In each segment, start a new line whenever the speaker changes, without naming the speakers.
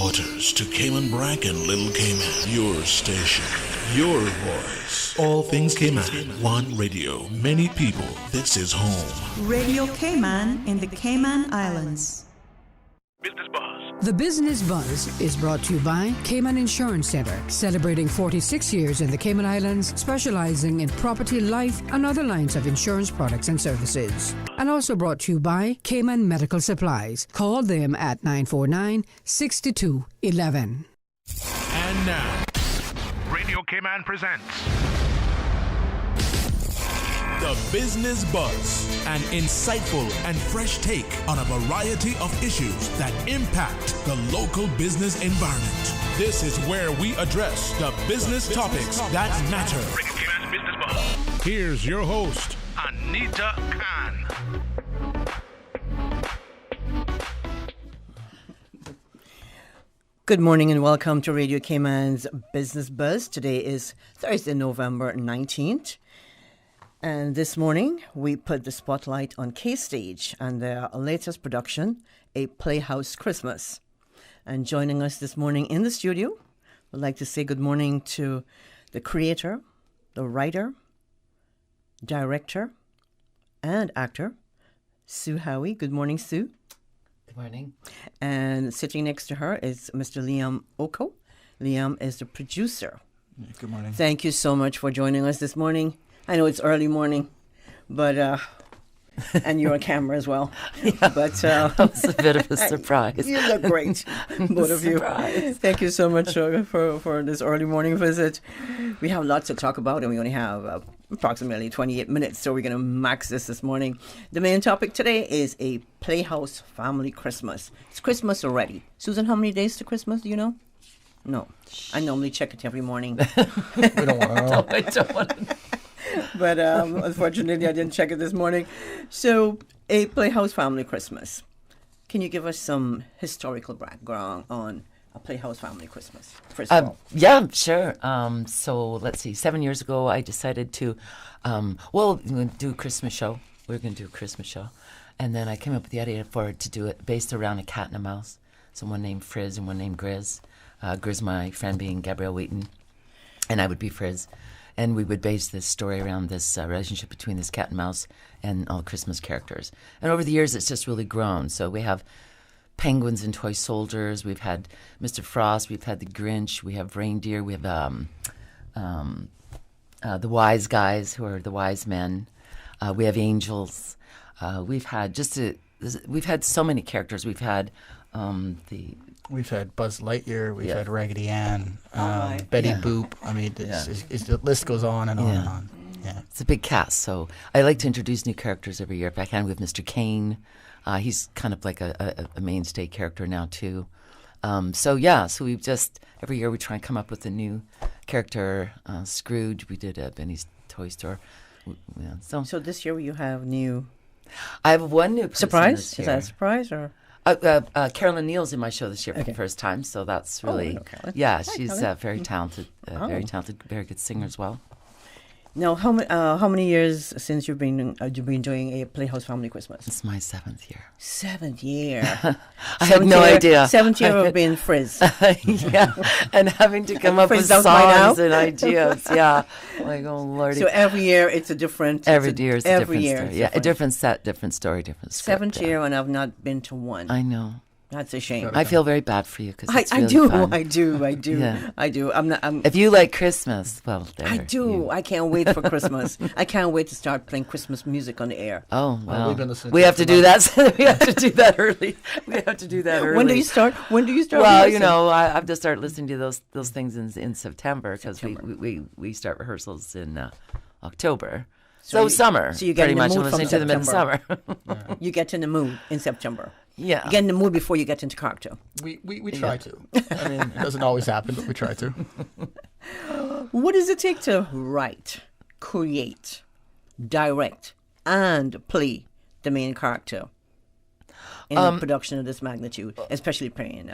Waters to Cayman Brack and Little Cayman. Your station, your voice. All things Cayman. One radio, many people. This is home.
Radio Cayman in the Cayman Islands.
Business Buzz.
The Business Buzz is brought to you by Cayman Insurance Center, celebrating 46 years in the Cayman Islands, specializing in property, life, and other lines of insurance products and services. And also brought to you by Cayman Medical Supplies. Call them at 949-6211.
And now,
Radio Cayman presents
the Business Buzz. An insightful and fresh take on a variety of issues that impact the local business environment. This is where we address the business topics that matter.
Radio Cayman's Business Buzz.
Here's your host,
Anita Khan.
Good morning and welcome to Radio Cayman's Business Buzz. Today is Thursday, November 19th. And this morning, we put the spotlight on K-Stage and their latest production, A Playhouse Christmas. And joining us this morning in the studio, we'd like to say good morning to the creator, the writer, director, and actor, Sue Howie. Good morning, Sue.
Good morning.
And sitting next to her is Mr. Liam Oko. Liam is the producer.
Good morning.
Thank you so much for joining us this morning. I know it's early morning, but and you're on camera as well.
Yeah,
but
it's a bit of a surprise.
You look great, both of you. Thank you so much for this early morning visit. We have lots to talk about, and we only have approximately 28 minutes, so we're going to max this morning. The main topic today is A Playhouse Family Christmas. It's Christmas already. Susan, how many days to Christmas, do you know? No. I normally check it every morning.
We don't want to know.
I don't want to know.
But unfortunately, I didn't check it this morning. So, A Playhouse Family Christmas. Can you give us some historical background on A Playhouse Family Christmas, first of all?
Yeah, sure. So let's see. 7 years ago, I decided to, we're going to do a Christmas show. We're going to do a Christmas show. And then I came up with the idea to do it based around a cat and a mouse. So one named Frizz and one named Grizz. Grizz, my friend, being Gabrielle Wheaton. And I would be Frizz. And we would base this story around this relationship between this cat and mouse and all Christmas characters. And over the years, it's just really grown. So we have penguins and toy soldiers. We've had Mr. Frost. We've had the Grinch. We have reindeer. We have the wise guys who are the wise men. We have angels. We've had so many characters. We've had
We've had Buzz Lightyear. We've
Yeah.
had Raggedy Ann, Betty
Yeah.
Boop. I mean, the list goes on and on and
Yeah.
on. Yeah.
It's a big cast, so I like to introduce new characters every year. If I can, with Mr. Kane. He's kind of like a mainstay character now, too. So we've just, every year we try and come up with a new character. Scrooge, we did Benny's Toy Store.
So this year you have new...
I have one new person
Surprise?
this
Is that a
year.
surprise or...
Carolyn Neal's in my show this year for
Okay.
the first time, so that's
I
really,
know Carolyn.
yeah,
Hi,
she's
Carolyn.
very talented, very talented, very good singer as well.
Now, how many years since you've been doing A Playhouse Family Christmas?
It's my 7th year.
7th year.
I had no idea.
7th year of being Frizz.
Yeah, and having to come up with
Frizzed out by now.
songs and ideas. Yeah, like oh lordy.
So every year it's a different...
Every year is a
every
different
year
story.
it's
Yeah, a
different.
different set, different story, different script.
7th
yeah.
year and I've not been to one.
I know.
That's a shame.
I feel very bad for you because
I
it's really
do.
fun.
I do.
Yeah.
I do. I'm not.
If you like Christmas, well, there.
I do.
you-
I can't wait for Christmas. I can't wait to start playing Christmas music on the air.
Oh well,
we've been listening
we
to
have
it
to
for
do that. We have to do that early. We have to do that early.
When do you start? When do you start?
Well,
rehearsing?
I have to start listening to those things in September because we start rehearsals in October. So summer,
so you get
pretty
in the
much.
mood
I'm
from
listening to them in summer.
September. You get in the mood in September.
Yeah.
You get in the mood before you get into character.
We try to. I mean, it doesn't always happen, but we try to.
What does it take to write, create, direct, and play the main character in a production of this magnitude, especially playing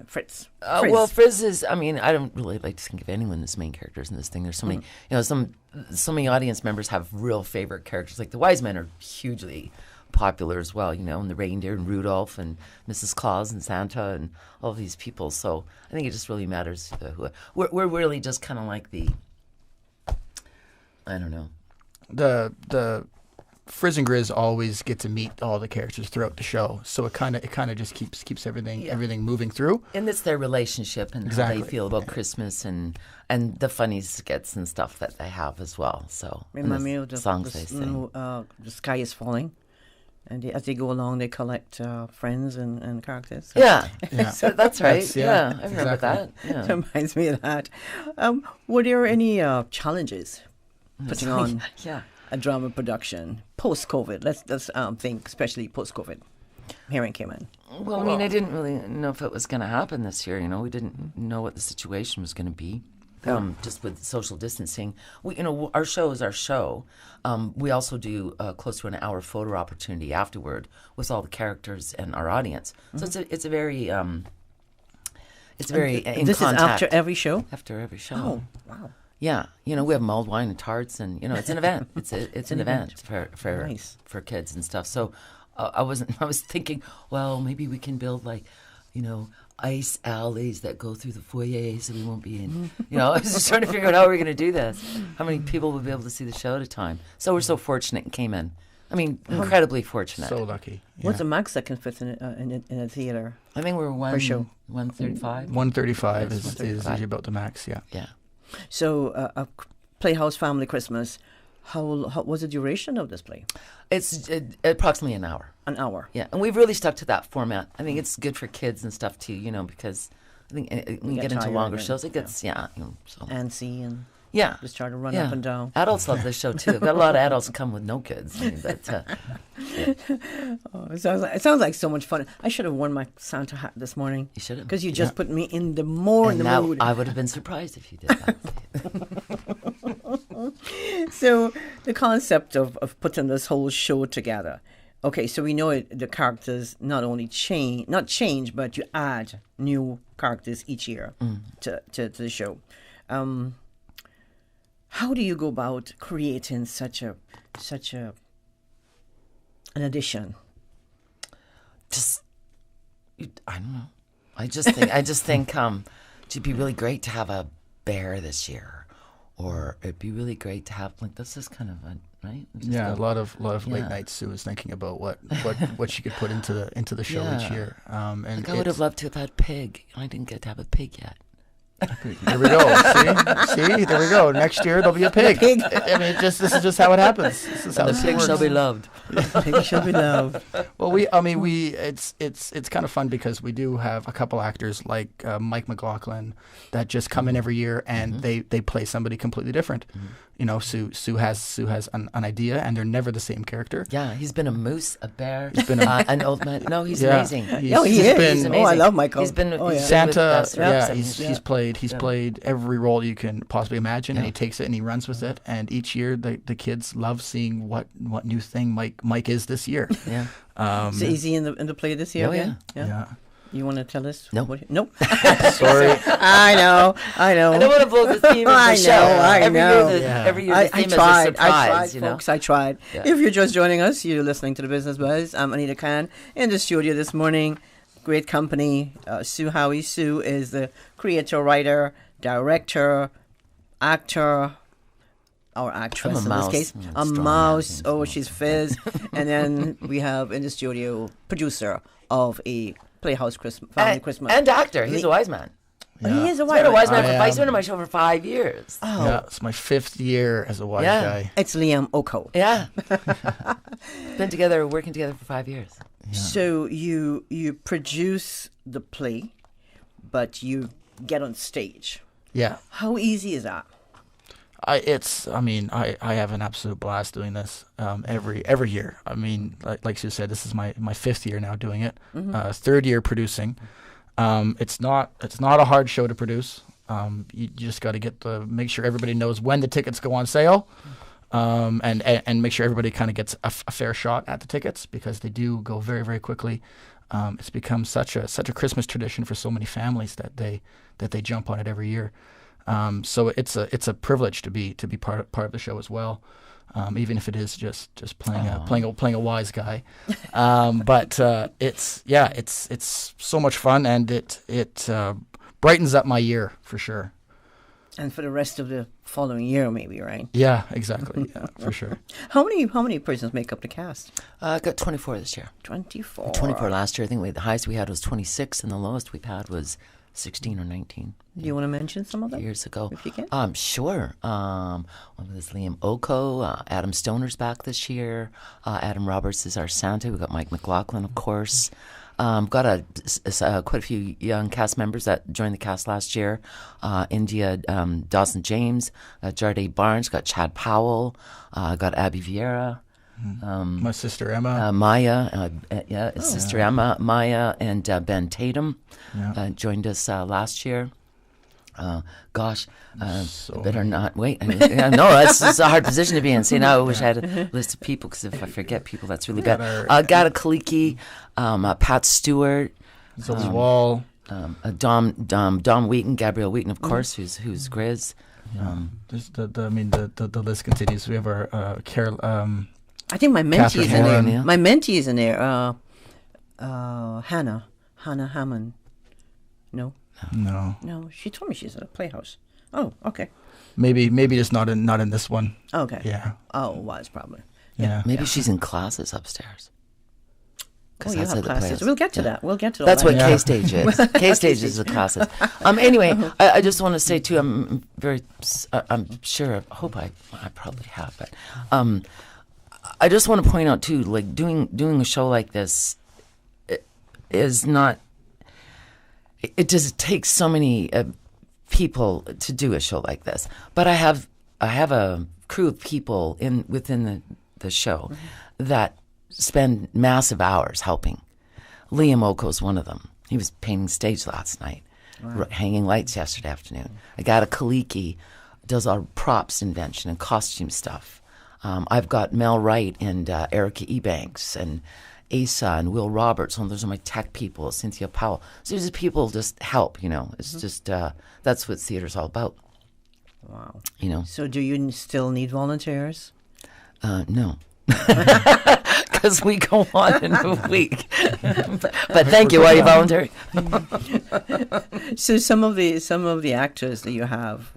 Fritz?
Well, Frizz is. I mean, I don't really like to think of anyone as main characters in this thing. There's so many. So many audience members have real favorite characters. Like the Wise Men are hugely popular as well, and the reindeer and Rudolph and Mrs. Claus and Santa and all these people. So I think it just really matters we're really just kind of like I don't know.
The Frizz and Grizz always get to meet all the characters throughout the show, so it kind of just keeps everything moving through.
And it's their relationship and how they feel about Christmas and the funny skits and stuff that they have as well. So
Remind me of
songs they sing.
The Sky is Falling. And as they go along, they collect friends and characters.
Yeah,
Yeah.
So that's right.
That's-
I remember
exactly.
that. Yeah.
That reminds me of that. Were there any challenges putting on
Yeah.
a drama production post-COVID? Let's think, especially post-COVID, here in Cayman.
Well, I mean, I didn't really know if it was going to happen this year. We didn't know what the situation was going to be. Just with social distancing, our show is our show. We also do close to an hour photo opportunity afterward with all the characters and our audience. So it's a very in
This
contact.
is after every show?
After every show.
Oh, wow.
Yeah, we have mulled wine and tarts, and it's an event. It's an event
Nice.
for kids and stuff. So I was thinking, well, maybe we can build ice alleys that go through the foyer, so we won't be in. I was just trying to figure out how we're going to do this. How many people will be able to see the show at a time? So we're so fortunate in Cayman. I mean, incredibly fortunate.
So lucky.
What's the max that can fit in a theater?
I think we're
show?
135.
135
Yes,
is
135.
usually about the max. Yeah.
Yeah.
So, a Playhouse Family Christmas, how was the duration of this play?
It's approximately an hour.
An hour.
Yeah, and we've really stuck to that format. I think it's good for kids and stuff too, because I think when you
get
get into
tired
longer
and-
shows, it gets so
Antsy and
yeah,
just try to run
yeah.
up and down.
Adults love this show too. We've got a lot of adults come with no kids.
It sounds like so much fun. I should have worn my Santa hat this morning.
You should have.
Because you just put me in the mood.
I would have been surprised if you did that.
So the concept of putting this whole show together. Okay, so we know the characters not change, but you add new characters each year to the show. How do you go about creating such an addition?
I don't know. I just think it'd be really great to have a bear this year, or it'd be really great to have this is kind of right.
Yeah, a lot of late nights. Sue was thinking about what she could put into the show each year. And
I would have loved to have had pig. I didn't get to have a pig yet.
There we go. See, there we go. Next year there'll be a pig. I mean, this is just how it happens. This is how
The
this
pig
works.
shall be loved.
Pig shall be loved.
Well, it's kind of fun because we do have a couple actors like Mike McLaughlin that just come in every year and they play somebody completely different. Sue has an idea and they're never the same character.
Yeah, he's been a moose, a bear, an old man. No, he's amazing.
He is.
Been,
I love Michael.
He's been
Santa.
yeah,
He's played every role you can possibly imagine, and he takes it and he runs with it. And each year, the kids love seeing what new thing Mike is this year.
Yeah.
So is he in the play this year
Oh,
again?
Yeah.
You want to tell us?
No.
Nope.
Sorry.
I know.
I don't want to blow the theme of the
I
show.
know, I know.
Every year the theme is a
I
surprise.
tried, folks. I tried.
Yeah.
If you're just joining us, you're listening to the Business Buzz. I'm Anita Khan in the studio this morning. Great company. Sue Howie. Sue is the creator, writer, director, actor, or actress in this case. A mouse. Oh, she's Fizz. And then we have in the studio producer of a Playhouse Family Christmas.
And actor. He's a wise man.
He is a
He's been a wise man.
I
He's been on my show for 5 years.
Oh.
Yeah, it's my 5th year as a wise guy.
It's Liam Oko.
Yeah. Working together for 5 years.
Yeah.
So you produce the play, but you get on stage.
Yeah.
How easy is that?
I have an absolute blast doing this every year. I mean, like Sue said, this is my 5th year now doing it. 3rd year producing. It's not a hard show to produce. You just got to make sure everybody knows when the tickets go on sale, and make sure everybody kind of gets a fair shot at the tickets because they do go very, very quickly. It's become such a Christmas tradition for so many families that they jump on it every year. So it's a privilege to be part of the show as well. even if it is just playing a wise guy. But it's so much fun, and it brightens up my year for sure.
And for the rest of the following year, maybe, right?
Yeah, exactly. Yeah, for sure.
How many persons make up the cast?
I got 24 this year.
24.
24 last year. I think the highest we had was 26, and the lowest we've had was 16 or 19.
Do you want to mention some of them?
Years ago.
If you can.
Sure. One was Liam Oko. Adam Stoner's back this year. Adam Roberts is our Santa. We've got Mike McLaughlin, of course. Got quite a few young cast members that joined the cast last year. India Dawson James, Jarday Barnes, got Chad Powell, got Abby Vieira.
My sister Emma.
Maya, sister Emma, Maya, and Ben Tatum joined us last year. Better not wait. No, that's a hard position to be in. See, now I wish I had a list of people, because if I forget people, that's really bad. Gata Kaliki, Pat Stewart,
Zoe Wall,
Dom Wheaton, Gabrielle Wheaton, of course, who's Grizz.
Just the list continues. We have our Carol.
I think my mentee is in
Catherine
there.
Horn.
My mentee is in there. Hannah Hammond. No, she told me she's at a playhouse. Oh, okay.
Maybe just not in this one.
Okay.
Yeah.
Oh, it was probably.
Yeah.
Maybe she's in classes upstairs.
Oh, you have classes. We'll get to that. We'll get to
That's
all
what
that.
K-Stage is. K-Stage is the classes. Anyway, I just want to say, too, I'm sure, I hope I probably have, but I just want to point out, too, like doing a show like this is not, it just takes so many people to do a show like this. But I have a crew of people within the show that spend massive hours helping. Liam Oko's one of them. He was painting stage last night, hanging lights yesterday afternoon. Agata Kaliki does our props invention and costume stuff. I've got Mel Wright and Erica Ebanks and Asa and Will Roberts. And those are my tech people, Cynthia Powell. So these people just help, It's just, that's what theater's all about.
Wow.
So
do you still need volunteers?
No. Because we go on in a week. but thank you. Why are you volunteering?
So some of the actors that you have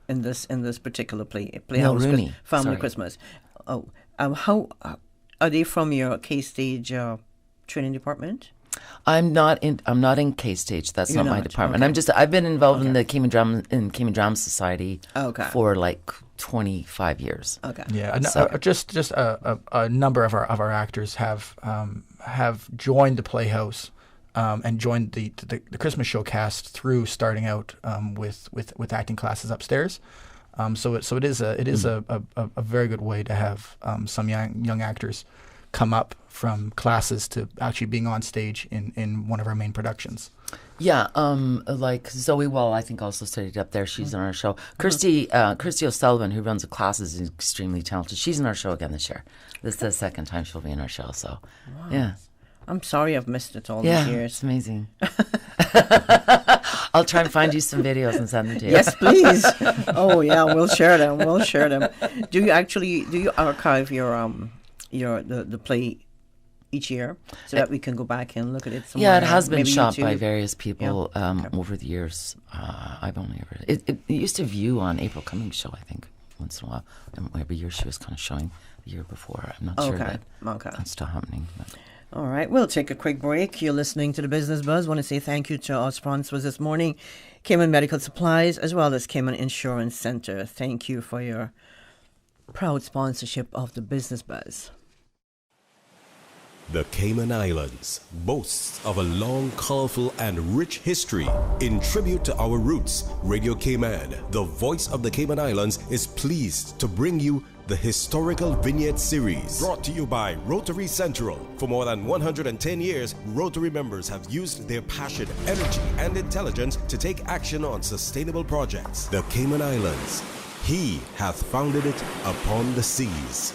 in this particular playhouse,
Rooney.
Family
Sorry.
Christmas. How are they from your K-Stage training department?
I'm not in K-Stage. That's
You're
not my
not?
department.
Okay.
I've been involved in the Cayman Drama Society for like 25 years.
Okay.
Yeah,
So-
just a number of our actors have joined the Playhouse and joined the Christmas show cast through starting out with acting classes upstairs. So it is a very good way to have some young actors come up from classes to actually being on stage in one of our main productions.
Yeah, like Zoe Wall, I think also studied up there. She's on our show. Kirsty O'Sullivan, who runs the classes, is extremely talented. She's in our show again this year. This is the second time she'll be in our show. So, yeah.
I'm sorry I've missed it all
Yeah,
these years.
it's amazing. I'll try and find you some videos and send them to you.
Yes, please. Oh yeah, we'll share them. Do you archive the play each year so that we can go back and look at it somewhere?
Yeah, it has been
Maybe
shot by
YouTube?
various people over the years. I've only ever... It used to view on April Cummings' show, I think, once in a while. And every year she was kind of showing the year before. I'm not sure that that's still happening. But.
All right, we'll take a quick break. You're listening to the Business Buzz. I want to say thank you to our sponsors this morning, Cayman Medical Supplies, as well as Cayman Insurance Center. Thank you for your proud sponsorship of the Business Buzz.
The Cayman Islands boasts of a long, colorful, and rich history. In tribute to our roots, Radio Cayman, the voice of the Cayman Islands, is pleased to bring you the Historical Vignette Series, brought to you by Rotary Central. For more than 110 years, Rotary members have used their passion, energy, and intelligence to take action on sustainable projects. The Cayman Islands, He hath founded it upon the seas.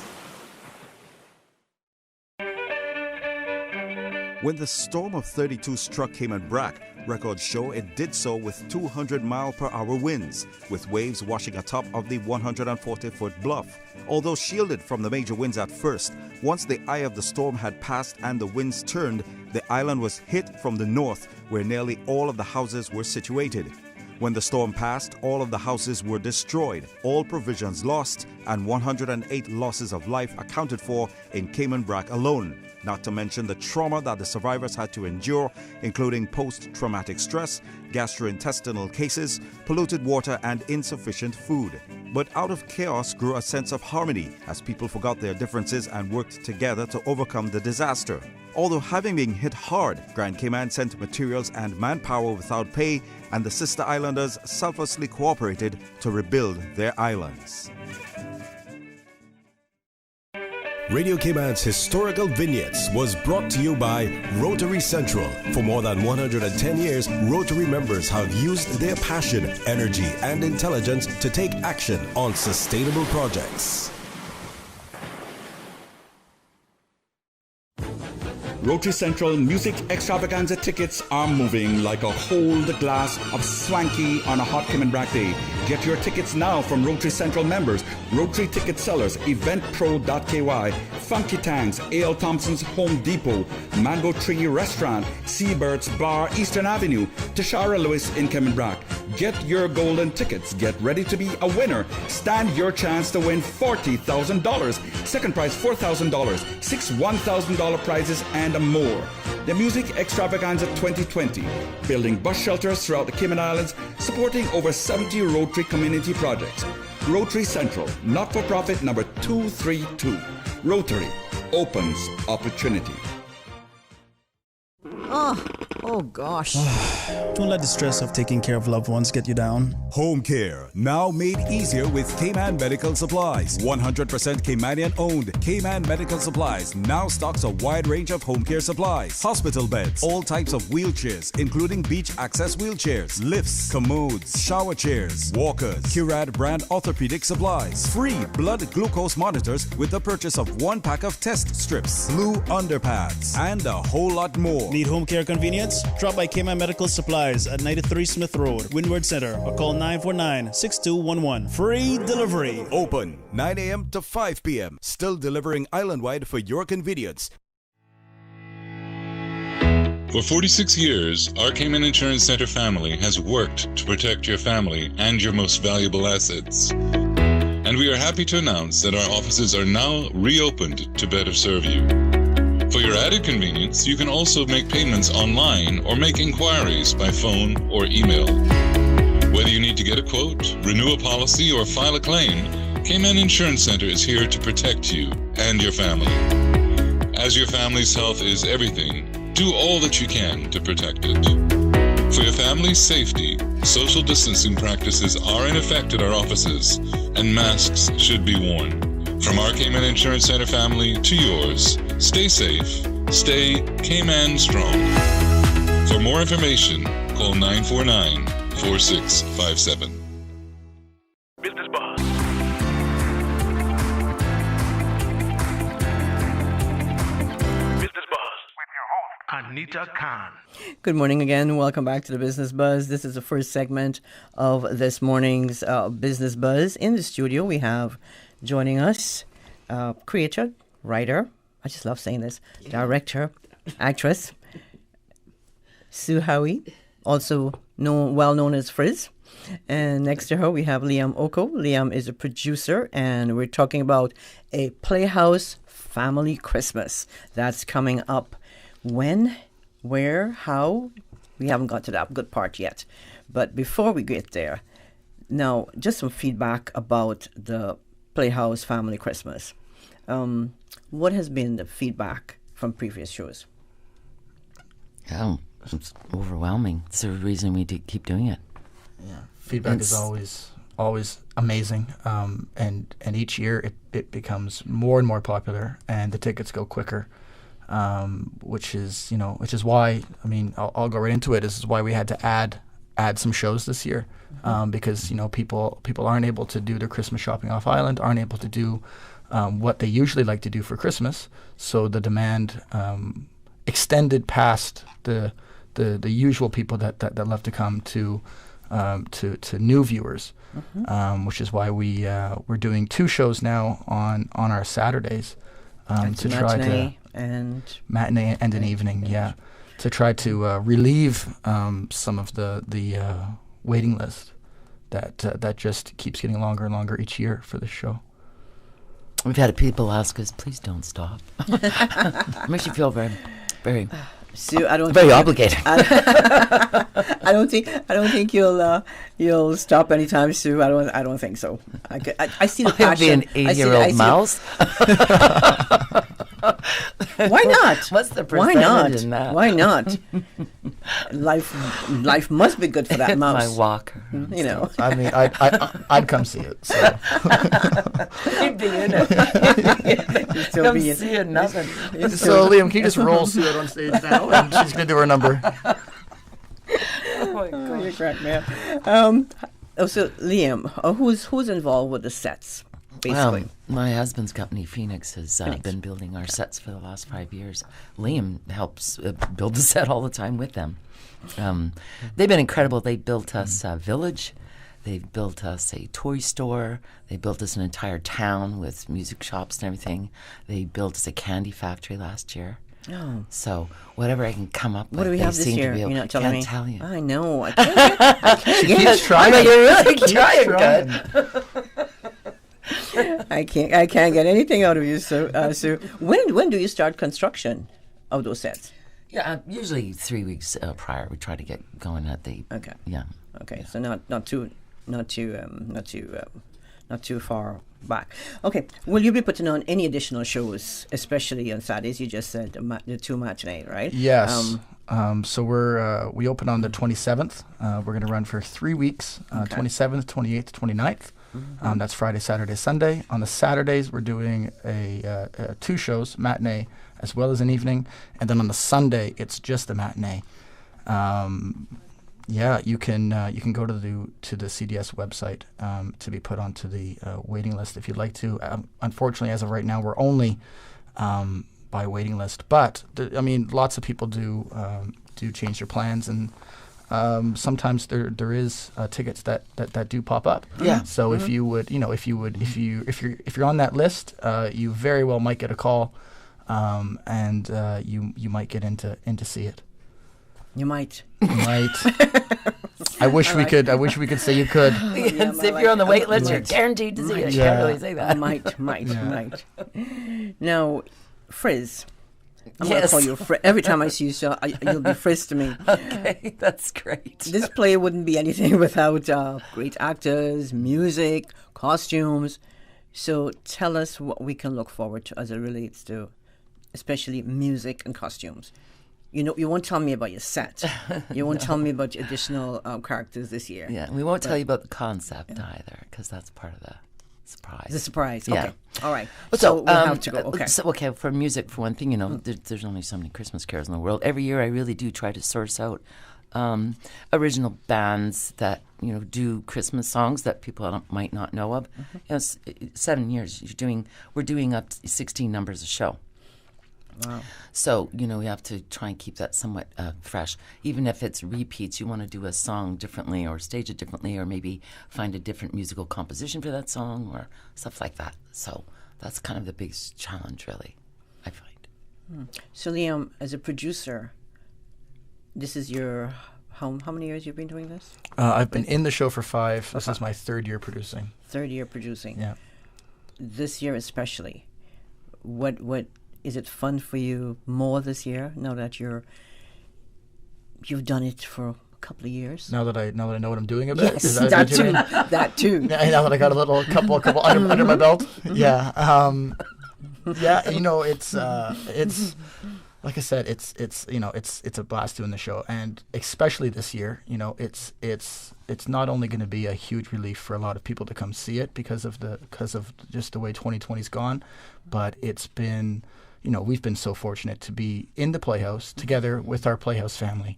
When the storm of 32 struck Cayman Brac, records show it did so with 200-mile-per-hour winds, with waves washing atop of the 140-foot bluff. Although shielded from the major winds at first, once the eye of the storm had passed and the winds turned, the island was hit from the north, where nearly all of the houses were situated. When the storm passed, all of the houses were destroyed, all provisions lost, and 108 losses of life accounted for in Cayman Brac alone, not to mention the trauma that the survivors had to endure, including post-traumatic stress, gastrointestinal cases, polluted water, and insufficient food. But out of chaos grew a sense of harmony as people forgot their differences and worked together to overcome the disaster. Although having been hit hard, Grand Cayman sent materials and manpower without pay, and the sister islanders selflessly cooperated to rebuild their islands.
Radio Cayman's Historical Vignettes was brought to you by Rotary Central. For more than 110 years, Rotary members have used their passion, energy, and intelligence to take action on sustainable projects.
Rotary Central Music Extravaganza tickets are moving like a hold glass of swanky on a hot Cayman Brac day. Get your tickets now from Rotary Central members, Rotary Ticket Sellers, eventpro.ky, Funky Tanks, A.L. Thompson's Home Depot, Mango Tree Restaurant, Seabird's Bar, Eastern Avenue, Tashara Lewis in Cayman Brac. Get your golden tickets. Get ready to be a winner. Stand your chance to win $40,000. Second prize $4,000. 6 $1,000 prizes and more. The Music Extravaganza 2020. Building bus shelters throughout the Cayman Islands, supporting over 70 Rotary community projects. Rotary Central, not-for-profit number 232. Rotary opens opportunity.
Oh gosh.
Don't let the stress of taking care of loved ones get you down.
Home care, now made easier with Cayman Medical Supplies. 100% Caymanian owned. Cayman Medical Supplies now stocks a wide range of home care supplies. Hospital beds, all types of wheelchairs, including beach access wheelchairs, lifts, commodes, shower chairs, walkers, Curad brand orthopedic supplies. Free blood glucose monitors with the purchase of 1 pack of test strips, blue underpads, and a whole lot more.
Need home care convenience? Drop by Cayman Medical Supplies at 93 Smith Road, Windward Center, or call 949-6211. Free delivery.
Open 9 a.m. to 5 p.m. Still delivering island-wide for your convenience.
For 46 years, our Cayman Insurance Center family has worked to protect your family and your most valuable assets. And we are happy to announce that our offices are now reopened to better serve you. For your added convenience, you can also make payments online or make inquiries by phone or email. Whether you need to get a quote, renew a policy, or file a claim, Cayman Insurance Center is here to protect you and your family. As your family's health is everything, do all that you can to protect it. For your family's safety, social distancing practices are in effect at our offices, and masks should be worn. From our Cayman Insurance Center family to yours, stay safe, stay Cayman strong. For more information, call 949-4657.
Business Buzz. Business Buzz with your host, Anita Khan.
Good morning again. Welcome back to the Business Buzz. This is the first segment of this morning's Business Buzz. In the studio, we have joining us creator, writer, I just love saying this, director, actress, Sue Howie, also well known as Frizz. And next to her, we have Liam Oko. Liam is a producer, and we're talking about a Playhouse Family Christmas that's coming up. When, where, how? We haven't got to that good part yet. But before we get there, now, just some feedback about the Playhouse Family Christmas. What has been the feedback from previous shows?
Oh, it's overwhelming. It's the reason we keep doing it.
Yeah, feedback is always amazing, and each year it becomes more and more popular, and the tickets go quicker, which is why, I mean, I'll go right into it. This is why we had to add some shows this year, because people aren't able to do their Christmas shopping off island, aren't able to do what they usually like to do for Christmas. So the demand extended past the usual people that love to come to new viewers, which is why we're doing 2 shows now on our Saturdays to try to matinee and an evening, to try to relieve some of the waiting list that just keeps getting longer and longer each year for this show.
We've had people ask us, please don't stop. It makes you feel very, very,
Sue, I don't
very obligated.
I don't think you'll stop anytime soon. I don't think so. I see the passion.
Be an 8-year-old mouse.
Why not?
What's the percentage in that?
Why not? Life must be good for that mouse.
My walker.
You know.
I mean, I'd come see it. So.
You'd be in it.
You'd still
come
be in
see it. Nothing.
So Liam, can you just roll Sue out on stage now, and she's gonna do her number.
Oh my God,
you're correct, man. So Liam, who's involved with the sets? Basically,
my husband's company, Phoenix, has been building our sets for the last 5 years. Liam helps build the set all the time with them. They've been incredible. They built us a village. They've built us a toy store. They built us an entire town with music shops and everything. They built us a candy factory last year.
Oh.
So whatever I can come up with,
what do we have this year? You're not telling me.
Can't tell you.
I know. I can't.
Keep trying.
But you're really trying good.
I can't get anything out of you. So when do you start construction of those sets?
Yeah, usually 3 weeks prior. We try to get going at the.
Okay.
Yeah.
Okay, so not too far back. Okay, will you be putting on any additional shows, especially on Saturdays? You just said the 2 matinee, right?
Yes. So we open on the 27th. We're going to run for 3 weeks, 27th, 28th, 29th. That's Friday, Saturday, Sunday. On the Saturdays, we're doing a 2 shows, matinee as well as an evening, and then on the Sunday, it's just a matinee. You can go to the CDS website to be put onto the waiting list if you'd like to. Unfortunately, as of right now, we're only by waiting list, but lots of people do change their plans, and sometimes there is tickets that do pop up.
Yeah.
So if you're on that list, you very well might get a call, and you might get in to see it.
You might.
I wish we could say you could.
Yes, if you're on the wait list, you're guaranteed to see it. You can't really say that.
Might. Now, Frizz. I'm
Yes.
going to call you Frizz. Every time I see you, you'll be Frizz to me.
Okay, that's great.
This play wouldn't be anything without great actors, music, costumes. So tell us what we can look forward to as it relates to, especially music and costumes. You won't tell me about your set. You won't tell me about your additional characters this year.
Yeah, we won't tell you about the concept either, because that's part of the surprise.
The surprise.
Yeah.
Okay. All right.
So
we'll have to go. Okay.
Okay, for music, for one thing, there's only so many Christmas carols in the world. Every year, I really do try to source out original bands that do Christmas songs that people might not know of. 7 years we're doing up to 16 numbers a show.
Wow.
So, we have to try and keep that somewhat fresh. Even if it's repeats, you want to do a song differently or stage it differently or maybe find a different musical composition for that song or stuff like that. So that's kind of the biggest challenge, really, I find.
So, Liam, as a producer, this is your... How many years you've been doing this?
I've been in the show for 5. This is my 3rd year producing.
3rd year producing.
Yeah.
This year especially, what is it fun for you more this year now that you've done it for a couple of years?
Now that I know what I'm doing a bit.
Yes, that too. That too.
Yeah, now that I got a couple under my belt. Yeah. It's like I said, it's a blast doing the show, and especially this year, it's not only going to be a huge relief for a lot of people to come see it because of just the way 2020's gone, but it's been, we've been so fortunate to be in the Playhouse together with our Playhouse family,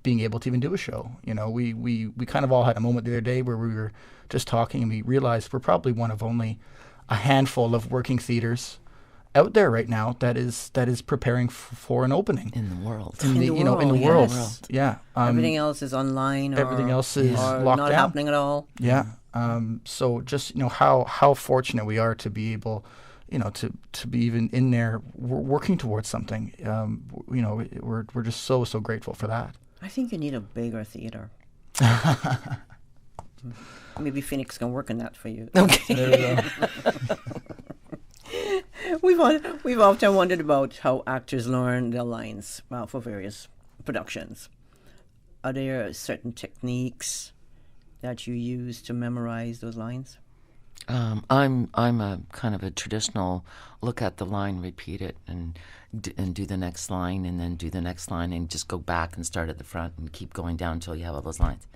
being able to even do a show. We kind of all had a moment the other day where we were just talking and we realized we're probably one of only a handful of working theaters out there right now that is preparing for an opening
in the world.
In the world.
Yes.
Yeah.
Everything else is online.
Everything else is locked
not
down.
happening at all.
Yeah. So just how fortunate we are to be able, to be even in there working towards something. We're just so grateful for that. I
think you need a bigger theater. Maybe Phoenix can work on that for you.
Okay.
There we
go. We've often wondered about how actors learn their lines for various productions. Are there certain techniques that you use to memorize those lines?
I'm a kind of a traditional look at the line, repeat it, and do the next line, and then do the next line, and just go back and start at the front and keep going down until you have all those lines.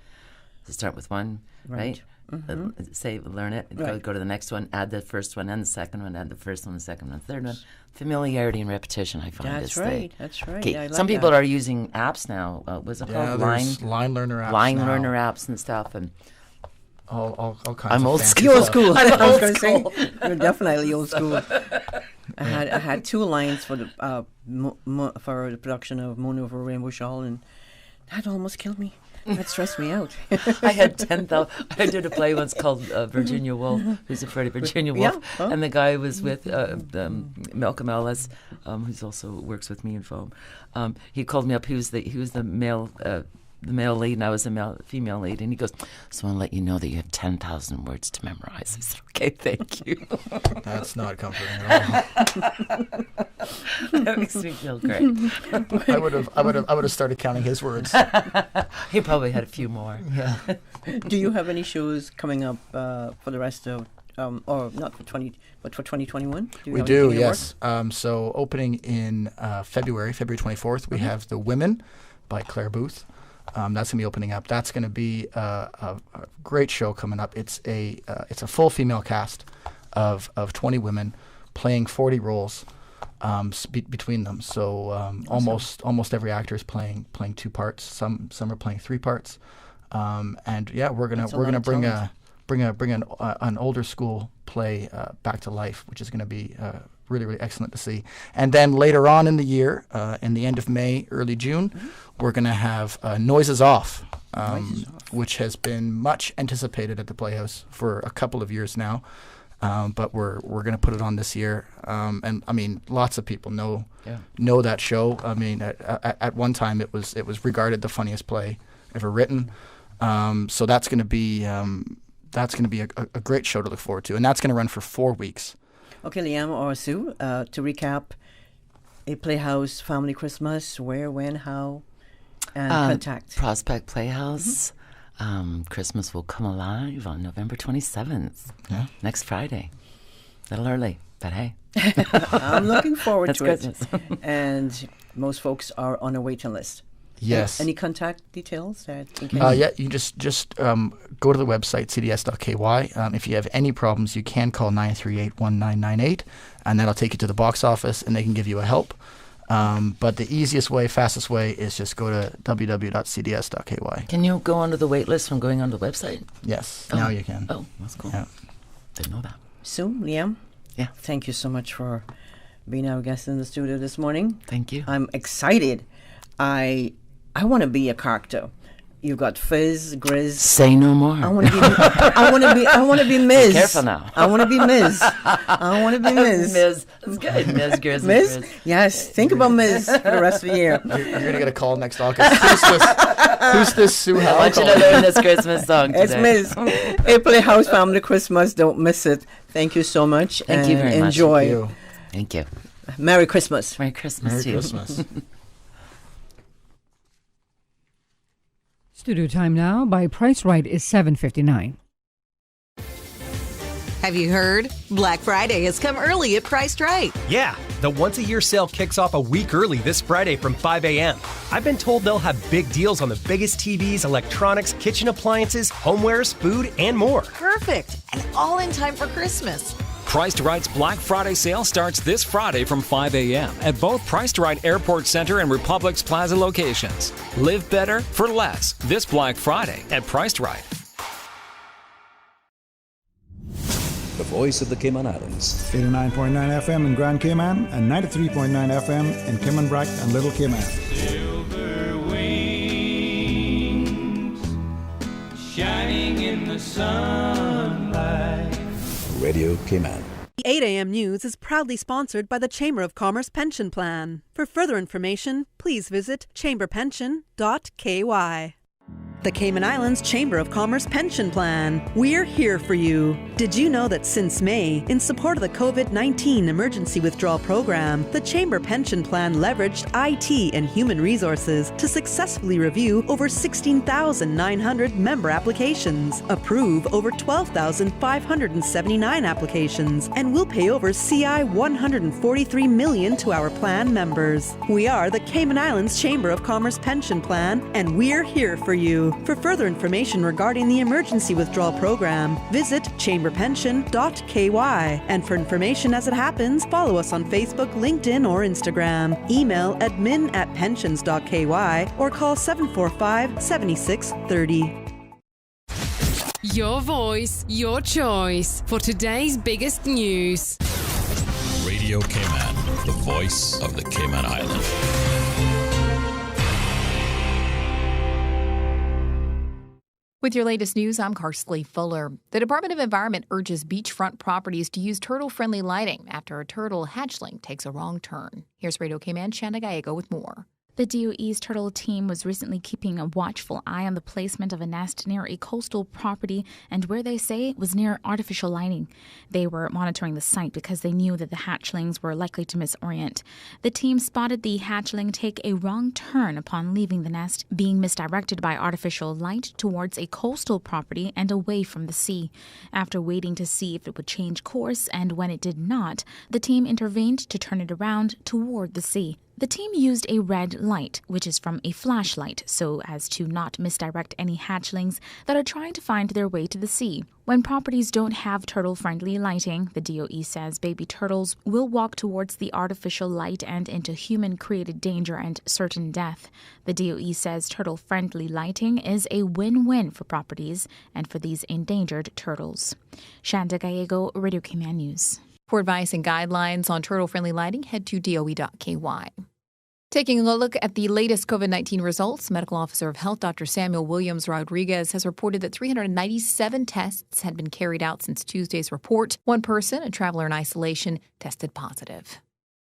So start with one, right? Mm-hmm. Learn it, go to the next one, add the first one and the second one, add the first one, the second one, the third one. Familiarity and repetition, I find.
That's right.
Okay.
I like
some people are using apps now. What's it called?
Line learner apps.
Line learner apps and stuff, and
all kinds.
I'm
of
old
fancy
school.
You're old school.
I'm
I was
old
going to say
school.
you're definitely old school. I had 2 lines for the for the production of Moon Over Rainbow Shawl, and that almost killed me. That stressed me out.
I had 10,000. I did a play once called Virginia Woolf, Who's Afraid of Virginia Woolf, and the guy was with Malcolm Ellis, who's also works with me in foam. He called me up. He was the male lead, and I was the female lead, and he goes, "So I want to let you know that you have 10,000 words to memorize." I said, "Okay, thank you."
That's not comforting at all.
That makes me feel great.
I would have started counting his words.
He probably had a few more.
Yeah.
Do you have any shows coming up for the rest of, or not for 2021?
We do, yes. So opening in February 24th, we have The Women by Claire Booth. That's going to be opening up. That's going to be a great show coming up. It's a full female cast of 20 women playing 40 roles between them. So almost every actor is playing 2 parts. Some are playing 3 parts. And yeah, we're gonna bring an older school play back to life, which is going to be really, really excellent to see. And then later on in the year, in the end of May, early June, we're going to have Noises Off, which has been much anticipated at the Playhouse for a couple of years now. But we're going to put it on this year. And I mean, lots of people know that show. I mean, at one time it was regarded the funniest play ever written. So that's going to be a great show to look forward to, and that's going to run for 4 weeks.
Okay, Liam or Sue, to recap, a Playhouse Family Christmas, where, when, how, and contact.
Prospect Playhouse. Christmas will come alive on November 27th. Yeah. Next Friday. A little early, but hey.
I'm looking forward to
Christmas.
it. And most folks are on a waiting list.
Yes.
Any contact details?
Yeah, you just go to the website, cds.ky. If you have any problems, you can call 938-1998, and that'll take you to the box office, and they can give you a help. But the easiest way, fastest way is just go to www.cds.ky.
Can you go onto the wait list from going onto the website?
Yes, now you can.
Oh, that's cool.
Yeah.
Didn't know that.
Sue, Liam?
Yeah.
Thank you so much for being our guest in the studio this morning.
Thank you.
I'm excited. I want to be a character. You've got Fizz, Grizz.
Say no more.
I want to be Ms.
Be careful now.
I want to be Ms. I want to be Ms.
Ms. That's good. Ms. Grizz.
Ms. Yes. Think about Ms. for the rest of the year.
You're going to get a call next August. Who's this Sue Howell?
I want you to learn this Christmas song today.
It's Ms. A Playhouse Family Christmas. Don't miss it. Thank you so much.
Thank you very much.
Enjoy.
Thank you.
Merry Christmas.
Merry Christmas.
Merry
to you.
Christmas.
Studio time now by Price Right is $7.59.
Have you heard? Black Friday has come early at Priced Right.
Yeah, the once-a-year sale kicks off a week early this Friday from 5 a.m. I've been told they'll have big deals on the biggest TVs, electronics, kitchen appliances, homewares, food, and more.
Perfect, and all in time for Christmas.
Priced Right's Black Friday sale starts this Friday from 5 a.m. at both Priced Right Airport Center and Republic's Plaza locations. Live better for less this Black Friday at Priced Right.
the voice of the Cayman Islands.
89.9 FM in Grand Cayman and 93.9 FM in Cayman Brac and Little Cayman.
Silver wings shining in the sunlight.
Radio Cayman.
The 8 a.m. News is proudly sponsored by the Chamber of Commerce Pension Plan. For further information, please visit chamberpension.ky. The Cayman Islands Chamber of Commerce Pension Plan. We're here for you. Did you know that since May, in support of the COVID-19 Emergency Withdrawal Program, the Chamber Pension Plan leveraged IT and human resources to successfully review over 16,900 member applications, approve over 12,579 applications, and will pay over CI $143 million to our plan members. We are the Cayman Islands Chamber of Commerce Pension Plan, and we're here for you. For further information regarding the Emergency Withdrawal Program, visit chamberpension.ky. And for information as it happens, follow us on Facebook, LinkedIn, or Instagram. Email admin@pensions.ky or call 745-7630.
Your voice, your choice for today's biggest news.
Radio Cayman, the voice of the Cayman Islands.
With your latest news, I'm Carsley Fuller. The Department of Environment urges beachfront properties to use turtle-friendly lighting after a turtle hatchling takes a wrong turn. Here's Radio Cayman Shanda Gallego with more.
The DOE's turtle team was recently keeping a watchful eye on the placement of a nest near a coastal property and where they say it was near artificial lighting. They were monitoring the site because they knew that the hatchlings were likely to misorient. The team spotted the hatchling take a wrong turn upon leaving the nest, being misdirected by artificial light towards a coastal property and away from the sea. After waiting to see if it would change course, and when it did not, the team intervened to turn it around toward the sea. The team used a red light, which is from a flashlight, so as to not misdirect any hatchlings that are trying to find their way to the sea. When properties don't have turtle-friendly lighting, the DOE says baby turtles will walk towards the artificial light and into human-created danger and certain death. The DOE says turtle-friendly lighting is a win-win for properties and for these endangered turtles. Shanda Gallego, Radio Cayman News.
For advice and guidelines on turtle-friendly lighting, head to doe.ky. Taking a look at the latest COVID-19 results, Medical Officer of Health Dr. Samuel Williams Rodriguez has reported that 397 tests had been carried out since Tuesday's report. One person, a traveler in isolation, tested positive.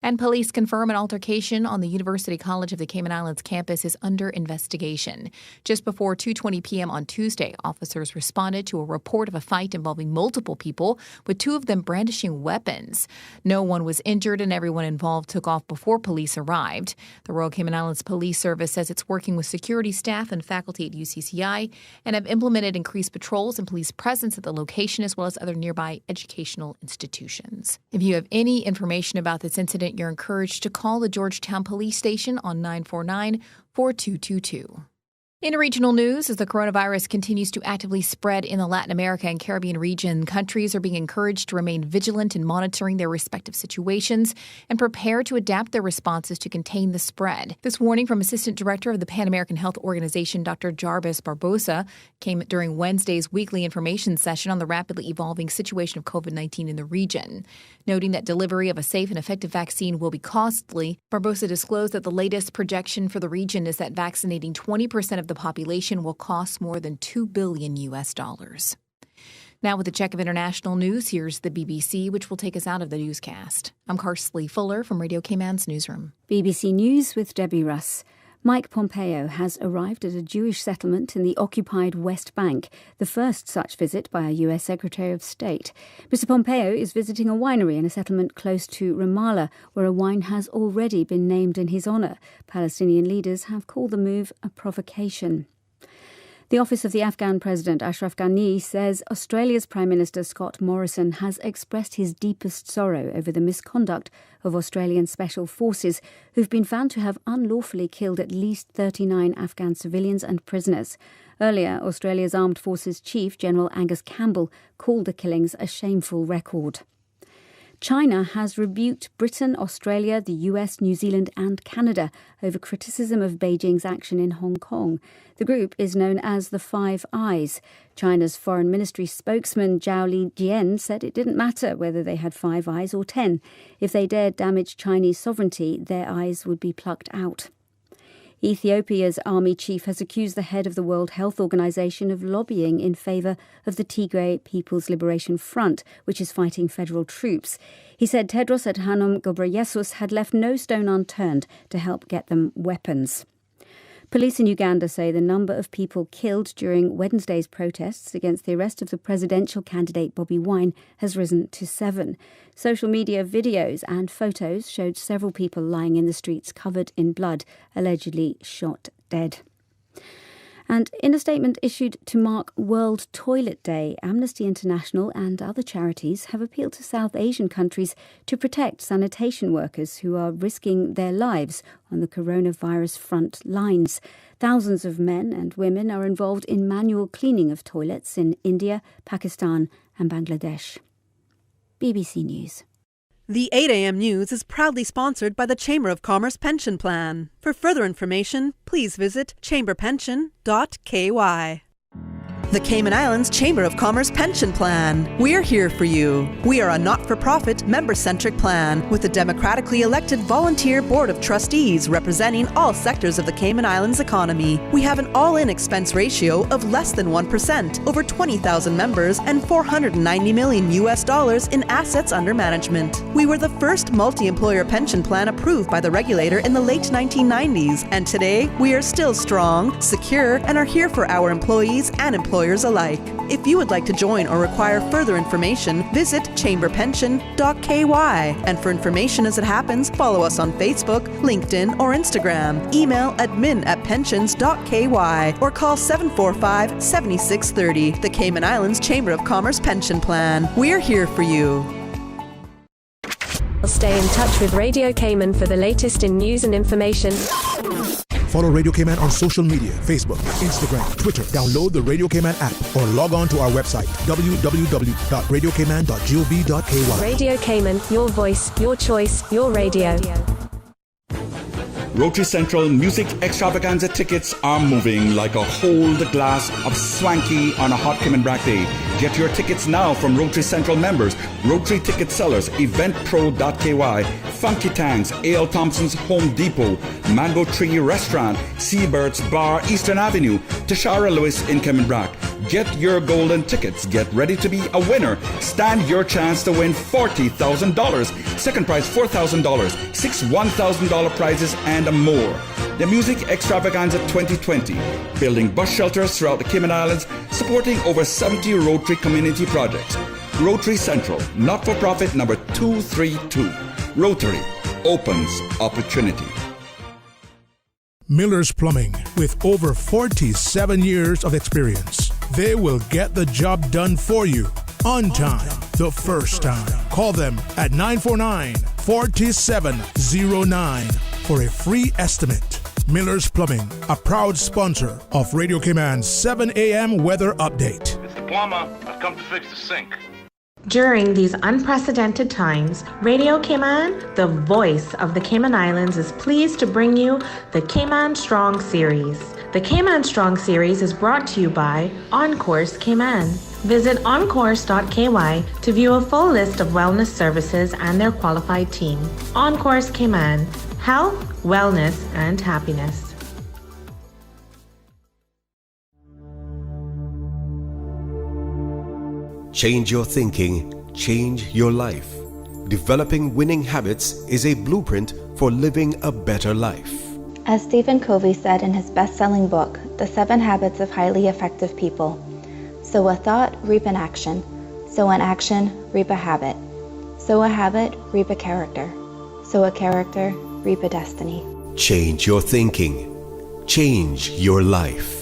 And police confirm an altercation on the University College of the Cayman Islands campus is under investigation. Just before 2:20 p.m. on Tuesday, officers responded to a report of a fight involving multiple people, with two of them brandishing weapons. No one was injured and everyone involved took off before police arrived. The Royal Cayman Islands Police Service says it's working with security staff and faculty at UCCI and have implemented increased patrols and police presence at the location as well as other nearby educational institutions. If you have any information about this incident, you're encouraged to call the Georgetown Police Station on 949-4222. In regional news, as the coronavirus continues to actively spread in the Latin America and Caribbean region, countries are being encouraged to remain vigilant in monitoring their respective situations and prepare to adapt their responses to contain the spread. This warning from Assistant Director of the Pan American Health Organization, Dr. Jarbas Barbosa, came during Wednesday's weekly information session on the rapidly evolving situation of COVID-19 in the region. Noting that delivery of a safe and effective vaccine will be costly, Barbosa disclosed that the latest projection for the region is that vaccinating 20% of the population will cost more than $2 billion. Now with a check of international news, here's the BBC, which will take us out of the newscast. I'm Carsley Fuller from Radio Cayman's newsroom.
BBC News with Debbie Russ. Mike Pompeo has arrived at a Jewish settlement in the occupied West Bank, the first such visit by a US Secretary of State. Mr. Pompeo is visiting a winery in a settlement close to Ramallah, where a wine has already been named in his honour. Palestinian leaders have called the move a provocation. The office of the Afghan President Ashraf Ghani says Australia's Prime Minister Scott Morrison has expressed his deepest sorrow over the misconduct of Australian special forces, who've been found to have unlawfully killed at least 39 Afghan civilians and prisoners. Earlier, Australia's Armed Forces Chief General Angus Campbell called the killings a shameful record. China has rebuked Britain, Australia, the US, New Zealand and Canada over criticism of Beijing's action in Hong Kong. The group is known as the Five Eyes. China's Foreign Ministry spokesman Zhao Lijian said it didn't matter whether they had 5 eyes or 10. If they dared damage Chinese sovereignty, their eyes would be plucked out. Ethiopia's army chief has accused the head of the World Health Organization of lobbying in favour of the Tigray People's Liberation Front, which is fighting federal troops. He said Tedros Adhanom Ghebreyesus had left no stone unturned to help get them weapons. Police in Uganda say the number of people killed during Wednesday's protests against the arrest of the presidential candidate Bobi Wine has risen to 7. Social media videos and photos showed several people lying in the streets covered in blood, allegedly shot dead. And in a statement issued to mark World Toilet Day, Amnesty International and other charities have appealed to South Asian countries to protect sanitation workers who are risking their lives on the coronavirus front lines. Thousands of men and women are involved in manual cleaning of toilets in India, Pakistan and Bangladesh. BBC News.
The 8 a.m. news is proudly sponsored by the Chamber of Commerce Pension Plan. For further information, please visit chamberpension.ky. The Cayman Islands Chamber of Commerce Pension Plan. We're here for you. We are a not-for-profit, member-centric plan with a democratically elected volunteer board of trustees representing all sectors of the Cayman Islands economy. We have an all-in expense ratio of less than 1%, over 20,000 members, and $490 million in assets under management. We were the first multi-employer pension plan approved by the regulator in the late 1990s, and today we are still strong, secure, and are here for our employees and employers alike. If you would like to join or require further information, visit chamberpension.ky. And for information as it happens, follow us on Facebook, LinkedIn, or Instagram. Email admin@pensions.ky or call 745-7630. The Cayman Islands Chamber of Commerce Pension Plan. We're here for you.
Stay in touch with Radio Cayman for the latest in news and information.
Follow Radio Cayman on social media, Facebook, Instagram, Twitter. Download the Radio Cayman app or log on to our website, www.radiocayman.gov.ky.
Radio Cayman, your voice, your choice, your radio.
Rotary Central Music Extravaganza tickets are moving like a hold glass of swanky on a hot Cayman Brack day. Get your tickets now from Rotary Central members, Rotary ticket sellers, eventpro.ky, Funky Tanks, A.L. Thompson's Home Depot, Mango Tree Restaurant, Seabird's Bar, Eastern Avenue, Tashara Lewis in Cayman Brack. Get your golden tickets. Get ready to be a winner. Stand your chance to win $40,000. Second prize $4,000. 6 $1,000 prizes and more. The Music Extravaganza 2020. Building bus shelters throughout the Cayman Islands, supporting over 70 Rotary community projects. Rotary Central, not-for-profit number 232. Rotary opens opportunity.
Miller's Plumbing, with over 47 years of experience. They will get the job done for you on time, the first time. Call them at 949-4709 for a free estimate. Miller's Plumbing, a proud sponsor of Radio Cayman's 7 a.m. weather update.
It's the plumber. I've come to fix the sink.
During these unprecedented times, Radio Cayman, the voice of the Cayman Islands, is pleased to bring you the Cayman Strong Series. The Cayman Strong Series is brought to you by OnCourse Cayman. Visit oncourse.ky to view a full list of wellness services and their qualified team. OnCourse Cayman, health, wellness, and happiness.
Change your thinking, change your life. Developing winning habits is a blueprint for living a better life.
As Stephen Covey said in his best-selling book, The 7 Habits of Highly Effective People, sow a thought, reap an action. Sow an action, reap a habit. Sow a habit, reap a character. Sow a character, reap a destiny.
Change your thinking, change your life.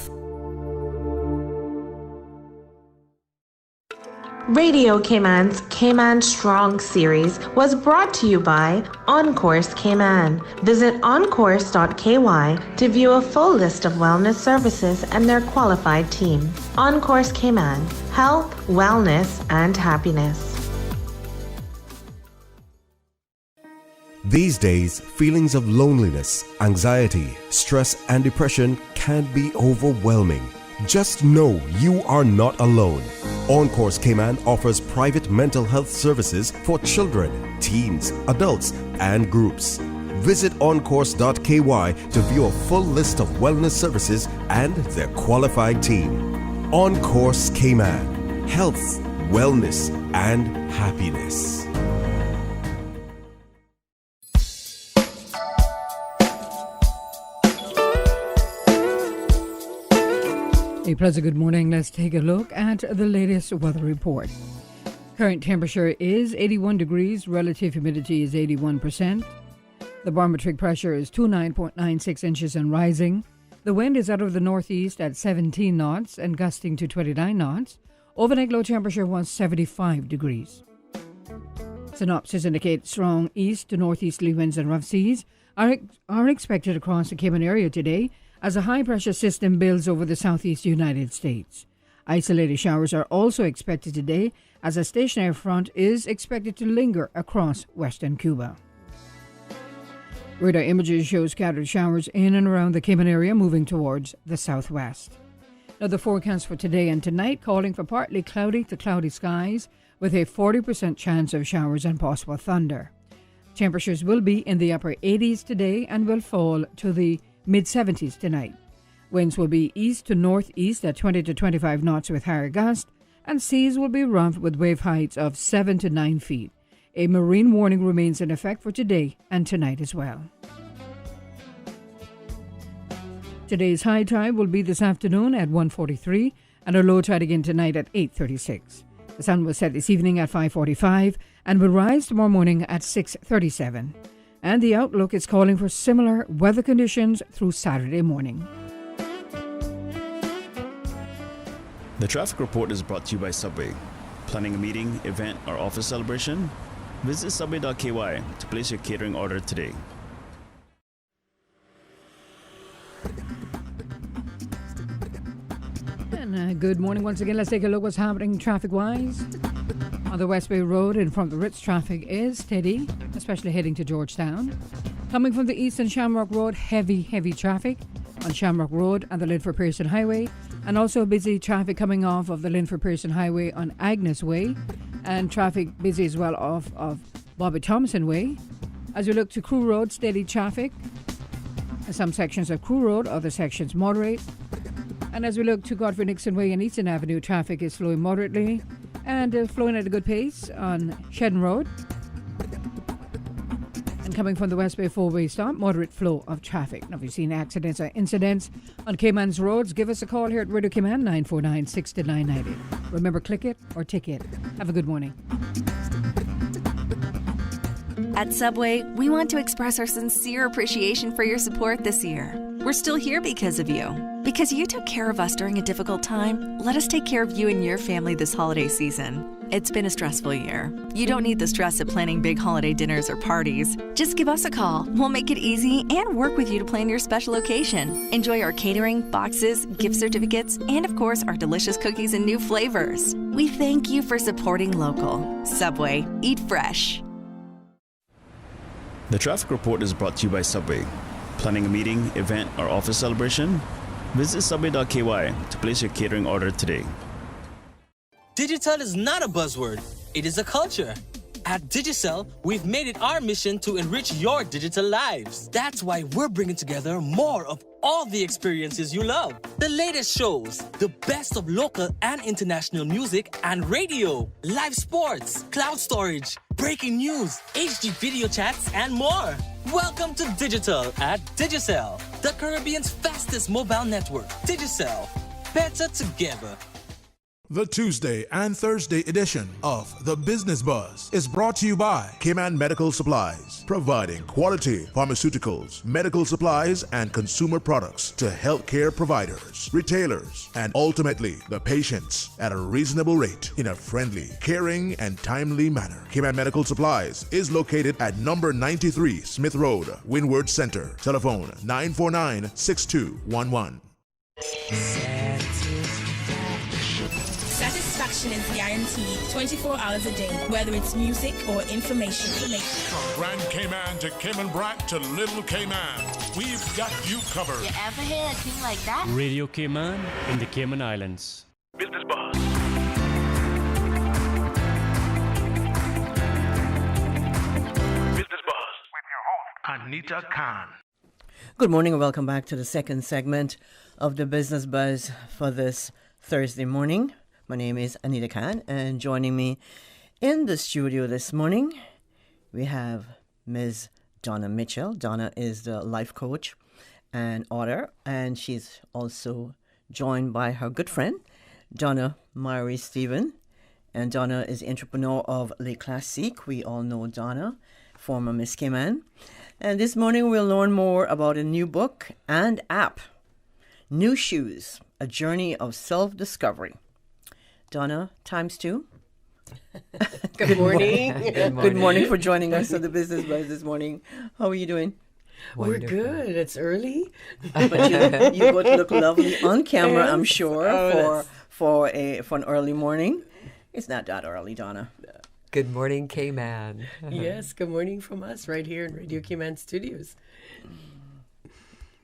Radio Cayman's Cayman Strong Series was brought to you by OnCourse Cayman. Visit oncourse.ky to view a full list of wellness services and their qualified team. OnCourse Cayman, health, wellness, and happiness.
These days, feelings of loneliness, anxiety, stress, and depression can be overwhelming. Just know you are not alone. On-Course Cayman offers private mental health services for children, teens, adults, and groups. Visit oncourse.ky to view a full list of wellness services and their qualified team. On-Course Cayman. Health, wellness, and happiness.
A pleasant good morning. Let's take a look at the latest weather report. Current temperature is 81 degrees. Relative humidity is 81%. The barometric pressure is 29.96 inches and rising. The wind is out of the northeast at 17 knots and gusting to 29 knots. Overnight low temperature was 75 degrees. Synopsis indicates strong east to northeasterly winds and rough seas are expected across the Cayman area today as a high-pressure system builds over the southeast United States. Isolated showers are also expected today as a stationary front is expected to linger across western Cuba. Radar images show scattered showers in and around the Cayman area moving towards the southwest. Now the forecast for today and tonight calling for partly cloudy to cloudy skies with a 40% chance of showers and possible thunder. Temperatures will be in the upper 80s today and will fall to the mid-70s tonight. Winds will be east to northeast at 20 to 25 knots with higher gusts, and seas will be rough with wave heights of 7 to 9 feet. A marine warning remains in effect for today and tonight as well. Today's high tide will be this afternoon at 1:43 and a low tide again tonight at 8:36. The sun will set this evening at 5:45 and will rise tomorrow morning at 6:37. And the outlook is calling for similar weather conditions through Saturday morning.
The traffic report is brought to you by Subway. Planning a meeting, event, or office celebration? Visit subway.ky to place your catering order today.
And good morning once again. Let's take a look what's happening traffic-wise. On the West Bay Road in front of the Ritz, traffic is steady, especially heading to Georgetown. Coming from the east on Shamrock Road, heavy traffic on Shamrock Road and the Linford Pearson Highway, and also busy traffic coming off of the Linford Pearson Highway on Agnes Way, and traffic busy as well off of Bobby Thompson Way. As we look to Crew Road, steady traffic. Some sections of Crew Road, other sections moderate. And as we look to Godfrey Nixon Way and Eastern Avenue, traffic is flowing moderately and flowing at a good pace on Shedden Road. And coming from the West Bay four-way stop, moderate flow of traffic. Now, if you've seen accidents or incidents on Cayman's roads, give us a call here at Radio Cayman, 949-6990. Remember, click it or ticket. Have a good morning.
At Subway, we want to express our sincere appreciation for your support this year. We're still here because of you. Because you took care of us during a difficult time, let us take care of you and your family this holiday season. It's been a stressful year. You don't need the stress of planning big holiday dinners or parties. Just give us a call. We'll make it easy and work with you to plan your special occasion. Enjoy our catering, boxes, gift certificates, and of course, our delicious cookies and new flavors. We thank you for supporting local. Subway, eat fresh.
The traffic report is brought to you by Subway. Planning a meeting, event, or office celebration? Visit subway.ky to place your catering order today.
Digital is not a buzzword, it is a culture. At Digicel, we've made it our mission to enrich your digital lives. That's why we're bringing together more of all the experiences you love. The latest shows, the best of local and international music and radio, live sports, cloud storage, breaking news, HD video chats, and more. Welcome to Digital at Digicel, the Caribbean's fastest mobile network. Digicel, better together.
The Tuesday and Thursday edition of The Business Buzz is brought to you by Cayman Medical Supplies, providing quality pharmaceuticals, medical supplies, and consumer products to healthcare providers, retailers, and ultimately the patients at a reasonable rate in a friendly, caring, and timely manner. Cayman Medical Supplies is located at number 93 Smith Road, Windward Center. Telephone 949-6211.
satisfaction is guaranteed 24 hours a day, whether it's music or information.
From Grand Cayman to Cayman Brac to Little Cayman, we've got you covered.
You ever hear a thing like that?
Radio Cayman in the Cayman Islands.
Business Buzz. Business Buzz with your host, Anita Khan.
Good morning and welcome back to the second segment of the Business Buzz for this Thursday morning. My name is Anita Khan, and joining me in the studio this morning, we have Ms. Donna Mitchell. Donna is the life coach and author, and she's also joined by her good friend, Donna Murray Stephen. And Donna is entrepreneur of Le Classique. We all know Donna, former Miss Cayman. And this morning we'll learn more about a new book and app, New Shoes, A Journey of Self-Discovery. Donna, times two.
Good morning.
Good morning for joining us on the Business Buzz this morning. How are you doing?
Wonderful. We're good. It's early.
But you both look lovely on camera, I'm sure, for an early morning. It's not that early, Donna.
Good morning, Cayman. Yes, good morning from us right here in Radio Cayman Studios.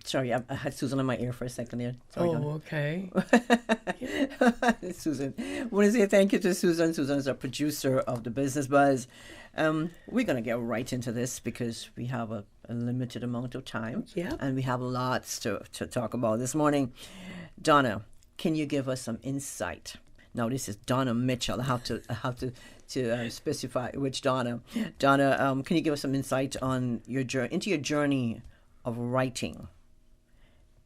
Sorry, I had Susan in my ear for a second there. Sorry, Donna.
Okay.
Susan. I want to say thank you to Susan. Susan is our producer of the Business Buzz. We're going to get right into this because we have a limited amount of time.
Yeah.
And we have lots to talk about this morning. Donna, can you give us some insight? Now, this is Donna Mitchell. I have to specify which Donna. Donna, can you give us some insight on your journey of writing,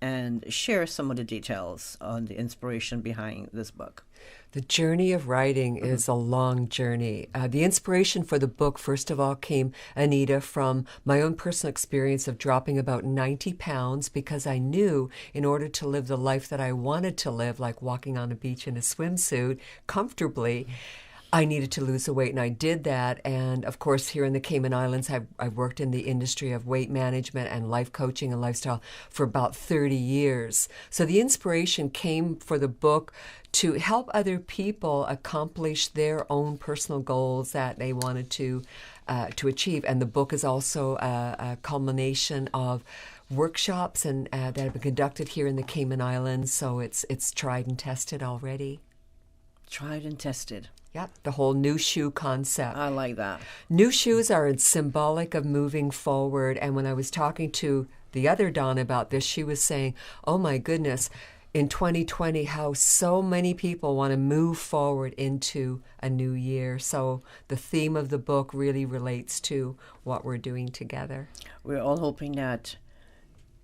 and share some of the details on the inspiration behind this book?
The journey of writing is a long journey. The inspiration for the book, first of all, came, Anita, from my own personal experience of dropping about 90 pounds because I knew in order to live the life that I wanted to live, like walking on a beach in a swimsuit comfortably, I needed to lose the weight, and I did that. And of course, here in the Cayman Islands, I've worked in the industry of weight management and life coaching and lifestyle for about 30 years. So the inspiration came for the book to help other people accomplish their own personal goals that they wanted to achieve. And the book is also a culmination of workshops and that have been conducted here in the Cayman Islands. So it's tried and tested already.
Tried and tested.
Yep, the whole new shoe concept.
I like that.
New shoes are symbolic of moving forward. And when I was talking to the other Donna about this, she was saying, oh my goodness, in 2020, how so many people want to move forward into a new year. So the theme of the book really relates to what we're doing together.
We're all hoping that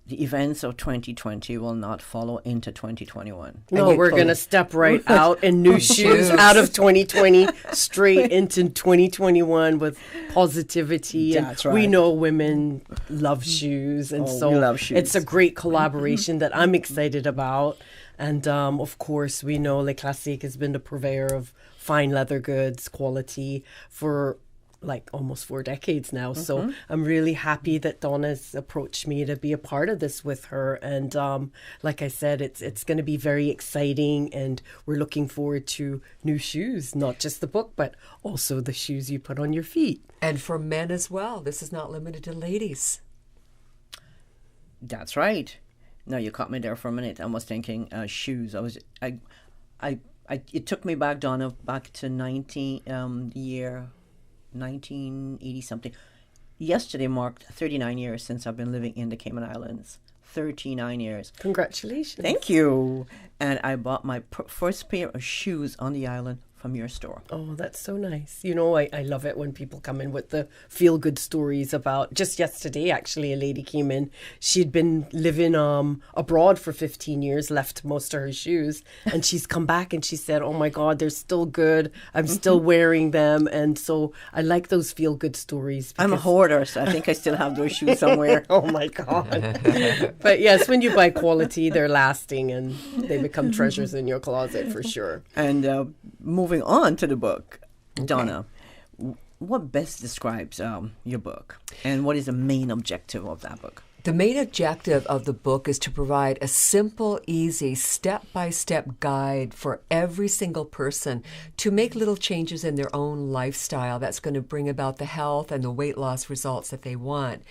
the events of 2020 will not follow into 2021.
No, we're going to step right out in new shoes out of 2020 straight into 2021 with positivity.
That's right.
We know women love shoes, and so
we love shoes.
It's a great collaboration that I'm excited about. And of course, we know Le Classique has been the purveyor of fine leather goods, quality for like almost 4 decades now. Mm-hmm. So I'm really happy that Donna's approached me to be a part of this with her. And like I said, it's going to be very exciting, and we're looking forward to new shoes, not just the book, but also the shoes you put on your feet. And for men as well. This is not limited to ladies.
That's right. No, you caught me there for a minute. I was thinking shoes. It took me back, Donna, back to 1980 something. Yesterday marked 39 years since I've been living in the Cayman Islands. 39 years.
Congratulations.
Thank you. And I bought my first pair of shoes on the island from your store.
Oh, that's so nice. You know, I love it when people come in with the feel-good stories about, just yesterday, actually, a lady came in. She'd been living abroad for 15 years, left most of her shoes, and she's come back and she said, oh my God, they're still good. I'm still wearing them. And so I like those feel-good stories.
I'm a hoarder, so I think I still have those shoes somewhere.
Oh my God. But yes, when you buy quality, they're lasting and they become treasures in your closet for sure.
And moving on to the book, Donna, what best describes your book, and what is the main objective of that book?
The main objective of the book is to provide a simple, easy, step-by-step guide for every single person to make little changes in their own lifestyle that's going to bring about the health and the weight loss results that they want.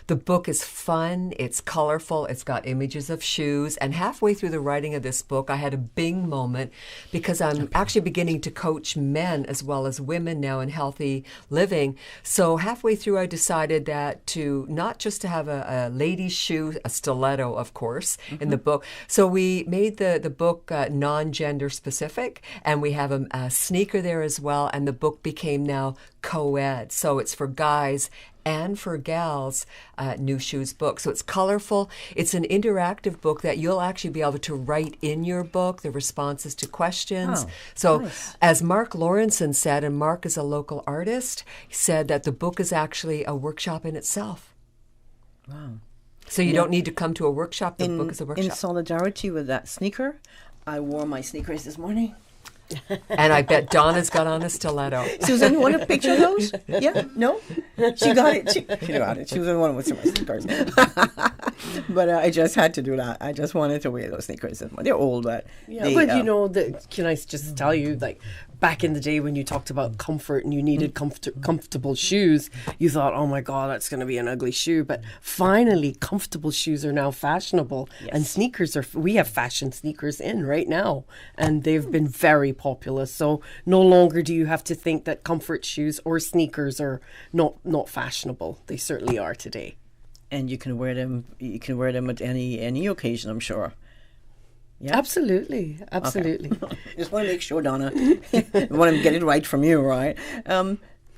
The book is fun, it's colorful, it's got images of shoes, and halfway through the writing of this book, I had a bing moment because I'm actually beginning to coach men as well as women now in healthy living. So halfway through, I decided that to not just to have a lady's shoe, a stiletto, of course, in the book. So we made the book non-gender specific, and we have a sneaker there as well, and the book became now co-ed. So it's for guys and for gals, New Shoes book. So it's colorful. It's an interactive book that you'll actually be able to write in your book, the responses to questions.
Oh,
so
nice.
as Mark Lawrenson said, and Mark is a local artist, he said that the book is actually a workshop in itself.
Wow.
So you don't need to come to a workshop. The book is a workshop.
In solidarity with that sneaker, I wore my sneakers this morning.
And I bet Donna's got on a stiletto.
Susan, you want to picture those? Yeah? No? She got it. She got it. She was the one with my sneakers. But I just had to do that. I just wanted to wear those sneakers. They're old, but...
Yeah,
they,
but you know, can I just tell you, like, back in the day when you talked about comfort and you needed comfortable shoes, you thought, oh my God, that's going to be an ugly shoe. But finally, comfortable shoes are now fashionable. Yes. And sneakers we have fashion sneakers in right now. And they've been very popular. So no longer do you have to think that comfort shoes or sneakers are not fashionable. They certainly are today.
And you can wear them. You can wear them at any occasion, I'm sure. Yeah.
Absolutely. Okay.
Just want to make sure, Donna. I want to get it right from you, right?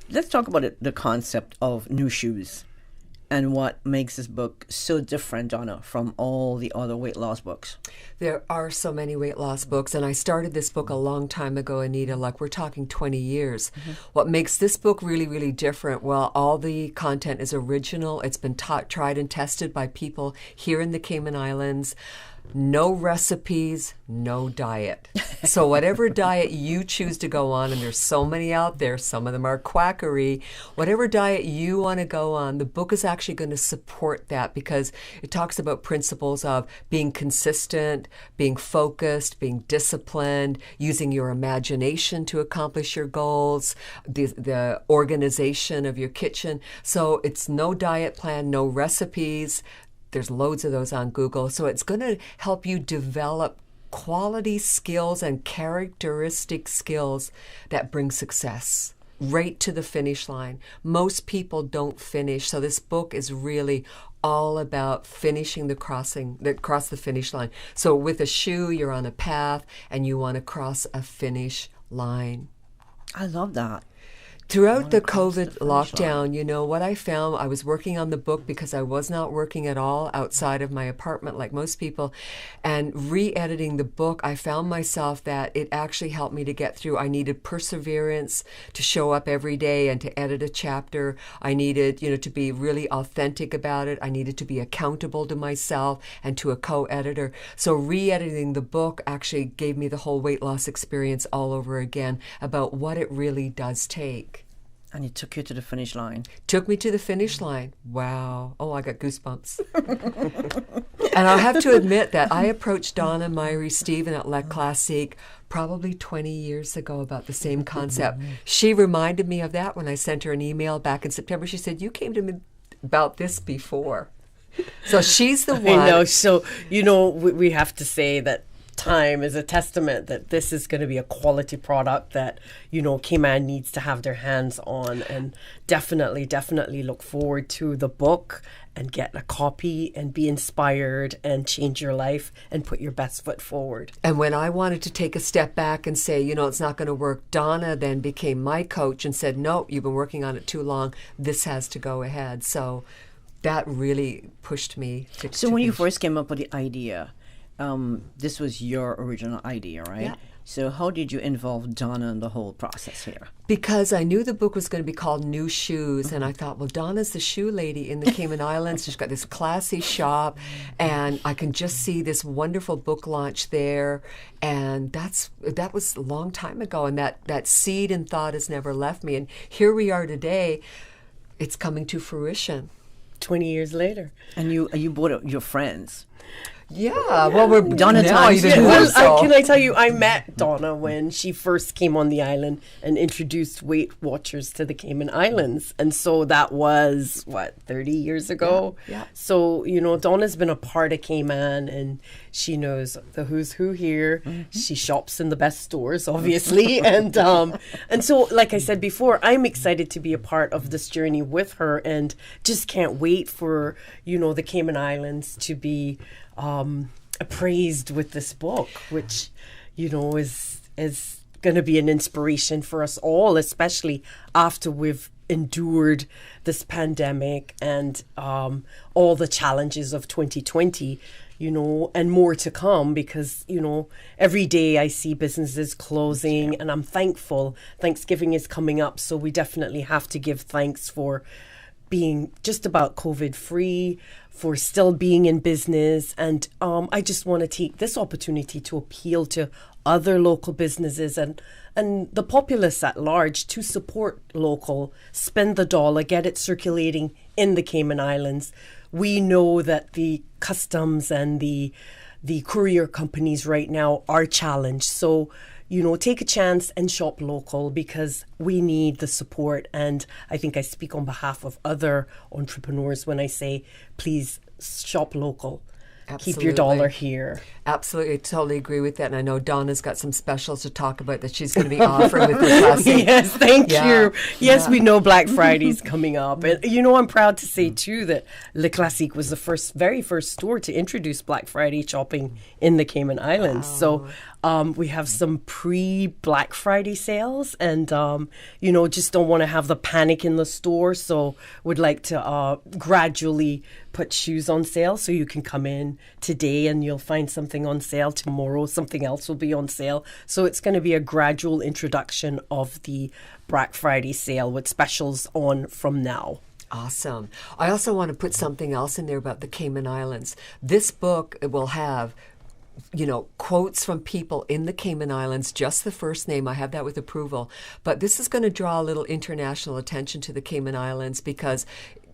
Let's talk about the concept of new shoes and what makes this book so different, Donna, from all the other weight loss books.
There are so many weight loss books, and I started this book a long time ago, Anita, like we're talking 20 years. Mm-hmm. What makes this book really, really different? Well, all the content is original. It's been tried and tested by people here in the Cayman Islands. No recipes, no diet. So whatever diet you choose to go on, and there's so many out there, some of them are quackery, whatever diet you want to go on, the book is actually going to support that because it talks about principles of being consistent, being focused, being disciplined, using your imagination to accomplish your goals, the organization of your kitchen. So it's no diet plan, no recipes. There's loads of those on Google. So it's going to help you develop quality skills and characteristic skills that bring success right to the finish line. Most people don't finish. So this book is really all about finishing across the finish line. So with a shoe, you're on a path and you want to cross a finish line.
I love that.
Throughout the COVID lockdown, you know, what I found, I was working on the book because I was not working at all outside of my apartment like most people. And re-editing the book, I found myself that it actually helped me to get through. I needed perseverance to show up every day and to edit a chapter. I needed, you know, to be really authentic about it. I needed to be accountable to myself and to a co-editor. So re-editing the book actually gave me the whole weight loss experience all over again about what it really does take.
And it took you to the finish line.
Took me to the finish line. Wow. Oh, I got goosebumps. And I'll have to admit that I approached Donna, Myrie, Stephen at Le Classique probably 20 years ago about the same concept. She reminded me of that when I sent her an email back in September. She said, you came to me about this before. So she's the one.
I know. So, you know, we have to say that time is a testament that this is going to be a quality product that, you know, Cayman needs to have their hands on, and definitely look forward to the book and get a copy and be inspired and change your life and put your best foot forward.
And when I wanted to take a step back and say, you know, it's not going to work, Donna then became my coach and said, no, you've been working on it too long. This has to go ahead. So that really pushed me.
So when you first came up with the idea, this was your original idea, right?
Yeah.
So how did you involve Donna in the whole process here?
Because I knew the book was going to be called New Shoes, and I thought, well, Donna's the shoe lady in the Cayman Islands. She's got this classy shop, and I can just see this wonderful book launch there. And that was a long time ago, and that seed and thought has never left me. And here we are today. It's coming to fruition.
20 years later.
And you bought your friends.
Yeah, well, we're
Donna
now
times
even
two.
more
Well,
so.
can I tell you, I met Donna when she first came on the island and introduced Weight Watchers to the Cayman Islands. And so that was, 30 years ago?
Yeah.
So, Donna's been a part of Cayman, and she knows the who's who here.
Mm-hmm.
She shops in the best stores, obviously. and so, like I said before, I'm excited to be a part of this journey with her, and just can't wait for, the Cayman Islands to be appraised with this book, which is going to be an inspiration for us all, especially after we've endured this pandemic and all the challenges of 2020, and more to come, because every day I see businesses closing, and I'm thankful. Thanksgiving is coming up, so we definitely have to give thanks for being just about COVID free, for still being in business. And I just want to take this opportunity to appeal to other local businesses and the populace at large to support local, spend the dollar, get it circulating in the Cayman Islands. We know that the customs and the courier companies right now are challenged. So, take a chance and shop local, because we need the support. And I think I speak on behalf of other entrepreneurs when I say, please shop local.
Absolutely.
Keep your dollar here.
Absolutely, I totally agree with that. And I know Donna's got some specials to talk about that she's going to be offering with her classic.
Yes, thank you. Yes, we know Black Friday's coming up. And, I'm proud to say, too, that Le Classique was the very first store to introduce Black Friday shopping in the Cayman Islands.
Wow.
So we have some pre-Black Friday sales, and, just don't want to have the panic in the store. So would like to gradually put shoes on sale, so you can come in today and you'll find something on sale. Tomorrow something else will be on sale. So it's going to be a gradual introduction of the Black Friday sale with specials on from now.
Awesome. I also want to put something else in there about the Cayman Islands. This book will have quotes from people in the Cayman Islands, just the first name. I have that with approval. But this is going to draw a little international attention to the Cayman Islands, because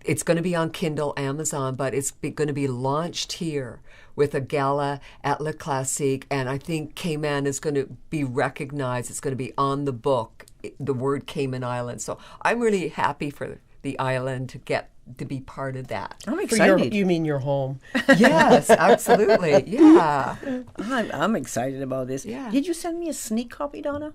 it's going to be on Kindle, Amazon, but it's going to be launched here with a gala at Le Classique. And I think Cayman is going to be recognized. It's going to be on the book, the word Cayman Islands. So I'm really happy for the island to get to be part of that.
I'm excited.
You mean your home?
Yes, absolutely. Yeah.
I'm excited about this.
Yeah.
Did you send me a sneak copy, Donna?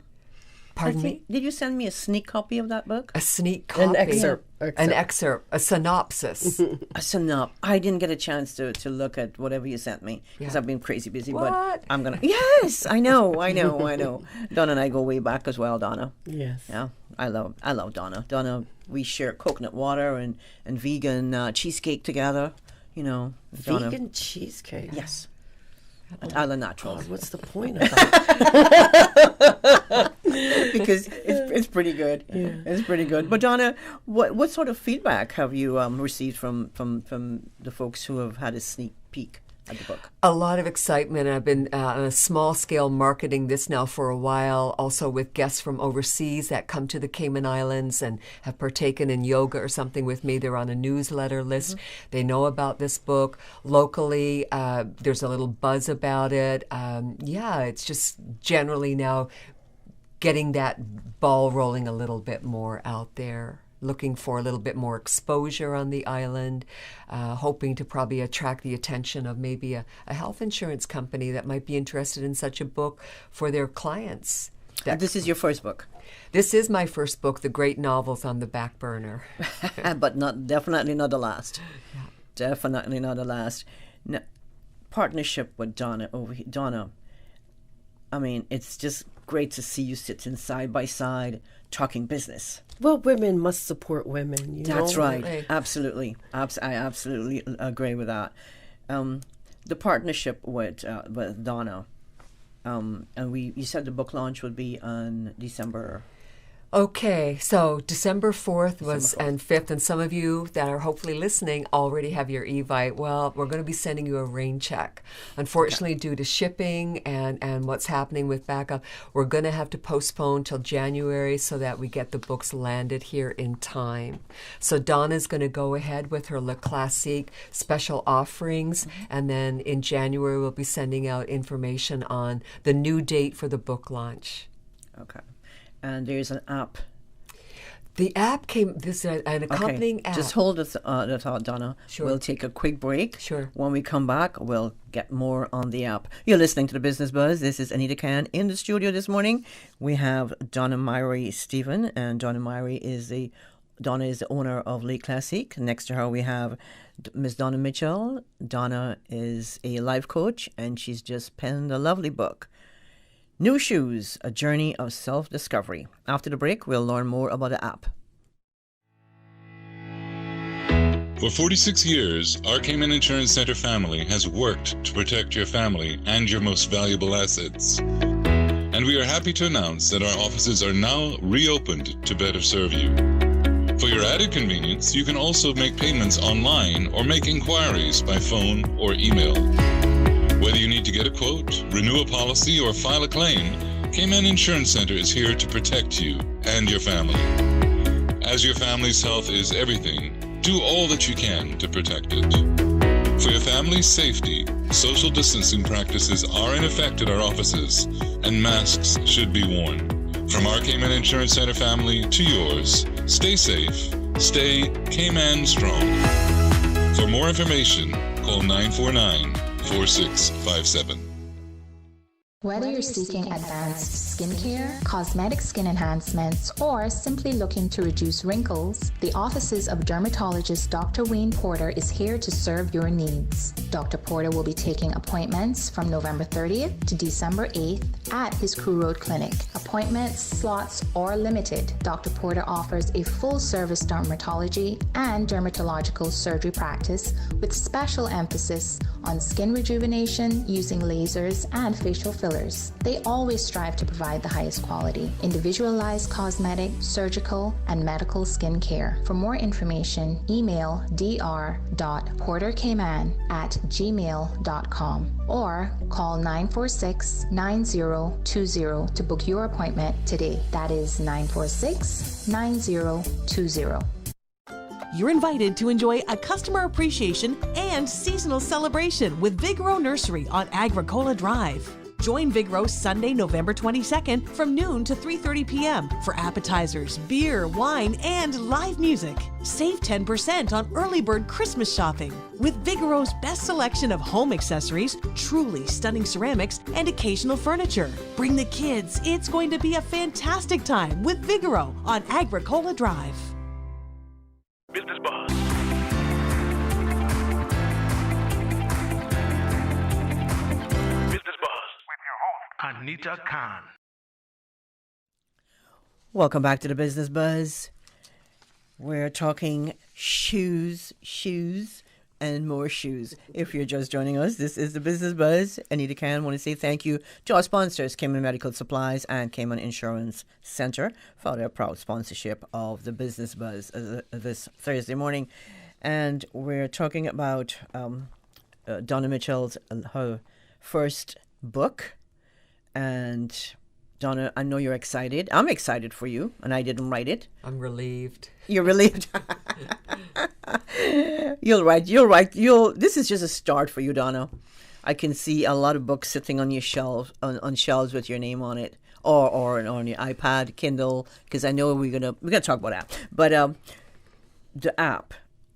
Pardon me?
Did you send me a sneak copy of that book?
A sneak copy?
An excerpt.
An excerpt. A synopsis.
A synopsis. I didn't get a chance to look at whatever you sent me, because I've been crazy busy.
What?
But I'm going to... Yes, I know. Donna and I go way back as well, Donna.
Yes.
Yeah, I love Donna. Donna, we share coconut water and vegan cheesecake together. Donna.
Vegan cheesecake?
Yes. At Island Naturals.
What's the point of that?
Because it's pretty good. Yeah. It's pretty good. But Donna, what sort of feedback have you received from the folks who have had a sneak peek at the book?
A lot of excitement. I've been on a small scale marketing this now for a while, also with guests from overseas that come to the Cayman Islands and have partaken in yoga or something with me. They're on a newsletter list. Mm-hmm. They know about this book. Locally, there's a little buzz about it. It's just generally now getting that ball rolling a little bit more out there. Looking for a little bit more exposure on the island, hoping to probably attract the attention of maybe a health insurance company that might be interested in such a book for their clients.
This is your first book?
This is my first book. The great novel's on the back burner.
But definitely not the last. Yeah. Definitely not the last. Now, partnership with Donna over here. Donna, I mean, it's just great to see you sitting side by side talking business.
Well, women must support women.
That's right. Right. Absolutely. I absolutely agree with that. The partnership with Donna, and you said the book launch would be on December.
Okay, so December 4th and 5th, and some of you that are hopefully listening already have your Evite. Well, we're going to be sending you a rain check. Unfortunately, due to shipping and what's happening with backup, we're going to have to postpone till January so that we get the books landed here in time. So Donna's going to go ahead with her Le Classique special offerings, and then in January we'll be sending out information on the new date for the book launch.
Okay. And there's an app.
The app came, this is an accompanying app.
Just hold the thought, Donna.
Sure.
We'll take a quick break.
Sure.
When we come back, we'll get more on the app. You're listening to the Business Buzz. This is Anita Khan in the studio this morning. We have Donna Myrie Stephen, and Donna Myrie is the owner of Le Classique. Next to her, we have Miss Donna Mitchell. Donna is a life coach, and she's just penned a lovely book, New Shoes, A Journey of Self-Discovery. After the break, we'll learn more about the app.
For 46 years, our Cayman Insurance Center family has worked to protect your family and your most valuable assets. And we are happy to announce that our offices are now reopened to better serve you. For your added convenience, you can also make payments online or make inquiries by phone or email. Whether you need to get a quote, renew a policy, or file a claim, Cayman Insurance Center is here to protect you and your family. As your family's health is everything, do all that you can to protect it. For your family's safety, social distancing practices are in effect at our offices, and masks should be worn. From our Cayman Insurance Center family to yours, stay safe, stay Cayman strong. For more information, call 949-4657.
Whether you're seeking advanced skincare, cosmetic skin enhancements, or simply looking to reduce wrinkles, the offices of dermatologist Dr. Wayne Porter is here to serve your needs. Dr. Porter will be taking appointments from November 30th to December 8th at his Crew Road Clinic. Appointments, slots, or limited. Dr. Porter offers a full-service dermatology and dermatological surgery practice with special emphasis on skin rejuvenation using lasers and facial fillers. They always strive to provide the highest quality, individualized cosmetic, surgical, and medical skin care. For more information, email dr.porterkman@gmail.com or call 946-9020 to book your appointment today. That is 946-9020.
You're invited to enjoy a customer appreciation and seasonal celebration with Vigoro Nursery on Agricola Drive. Join Vigoro Sunday, November 22nd from noon to 3:30 p.m. for appetizers, beer, wine, and live music. Save 10% on early bird Christmas shopping with Vigoro's best selection of home accessories, truly stunning ceramics, and occasional furniture. Bring the kids. It's going to be a fantastic time with Vigoro on Agricola Drive.
Business Buzz. Business Buzz with your host, Anita Khan.
Welcome back to the Business Buzz. We're talking shoes, and more shoes. If you're just joining us, this is the Business Buzz. Anita Khan, I want to say thank you to our sponsors, Cayman Medical Supplies and Cayman Insurance Center, for their proud sponsorship of the Business Buzz this Thursday morning. And we're talking about Donna Mitchell's her first book. And Donna, I know you're excited. I'm excited for you, and I didn't write it.
I'm relieved.
You're relieved. You'll write. This is just a start for you, Donna. I can see a lot of books sitting on your shelf, on shelves with your name on it, or on your iPad, Kindle. Because I know we're gonna talk about that. But the app.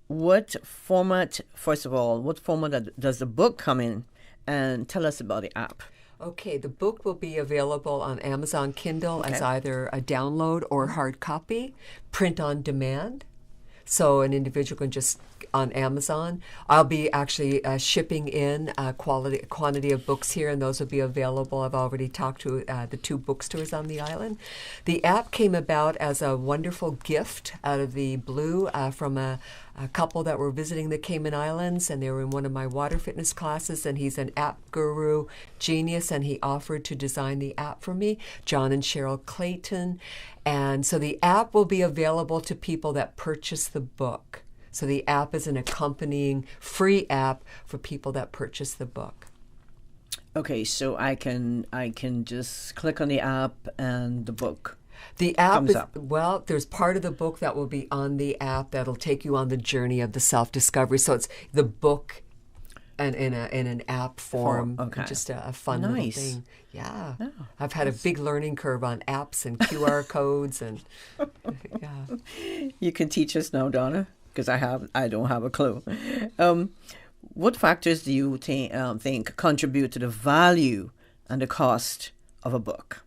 What format? First of all, what format does the book come in? And tell us about the app.
Okay, the book will be available on Amazon Kindle as either a download or hard copy, print on demand. So an individual can just on Amazon. I'll be actually shipping in a quantity of books here, and those will be available. I've already talked to the 2 bookstores on the island. The app came about as a wonderful gift out of the blue from a couple that were visiting the Cayman Islands, and they were in one of my water fitness classes, and he's an app guru genius, and he offered to design the app for me, John and Cheryl Clayton. And so the app will be available to people that purchase the book. So the app is an accompanying free app for people that purchase the book.
Okay, so I can just click on the app and the book.
The app is, well, there's part of the book that will be on the app that'll take you on the journey of the self-discovery. So it's the book and in an app form.
Okay.
Just a fun little thing. Yeah.
Oh,
I've had a big learning curve on apps and QR codes and yeah.
You can teach us now, Donna, because I don't have a clue. What factors do you think contribute to the value and the cost of a book?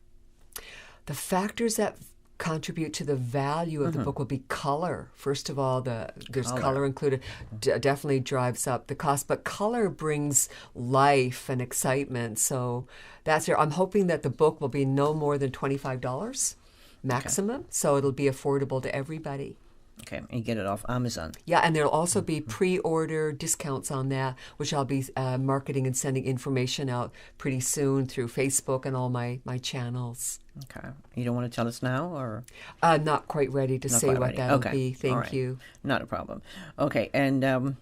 The factors that contribute to the value of the book will be color. First of all, there's color included. Definitely drives up the cost, but color brings life and excitement. So that's there. I'm hoping that the book will be no more than $25 maximum, so it'll be affordable to everybody.
Okay, and you get it off Amazon.
Yeah, and there'll also be pre-order discounts on that, which I'll be marketing and sending information out pretty soon through Facebook and all my channels.
Okay. You don't want to tell us now, or?
Not quite ready to say what that'll be. Thank you.
Not a problem. Okay, and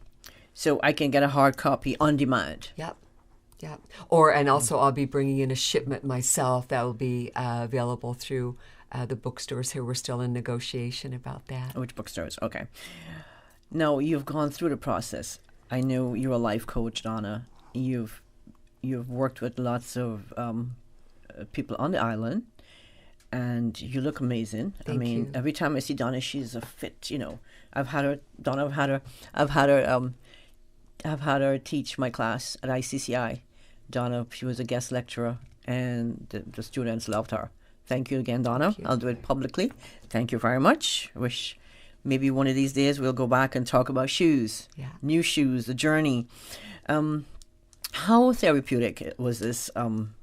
so I can get a hard copy on demand.
Yep. Yeah. And also I'll be bringing in a shipment myself that will be available through the bookstores here. We're still in negotiation about that.
Which bookstores? Okay. Now, you've gone through the process. I know you're a life coach, Donna. You've worked with lots of people on the island, and you look amazing.
Thank you.
Every time I see Donna, she's a fit. I've had her teach my class at ICCI. Donna, she was a guest lecturer, and the students loved her. Thank you again, Donna. I'll do it publicly. Thank you very much. I wish maybe one of these days we'll go back and talk about shoes.
Yeah.
New shoes, the journey. How therapeutic was this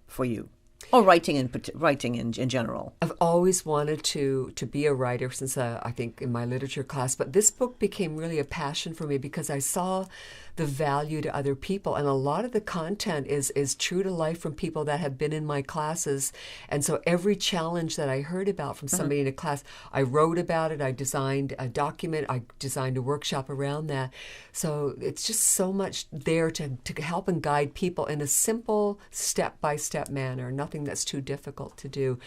for you? Or writing in general?
I've always wanted to be a writer since I think in my literature class, but this book became really a passion for me because I saw the value to other people, and a lot of the content is true to life from people that have been in my classes. And so every challenge that I heard about from somebody in a class, I wrote about it, I designed a document, I designed a workshop around that. So it's just so much there to help and guide people in a simple step-by-step manner, nothing that's too difficult to do.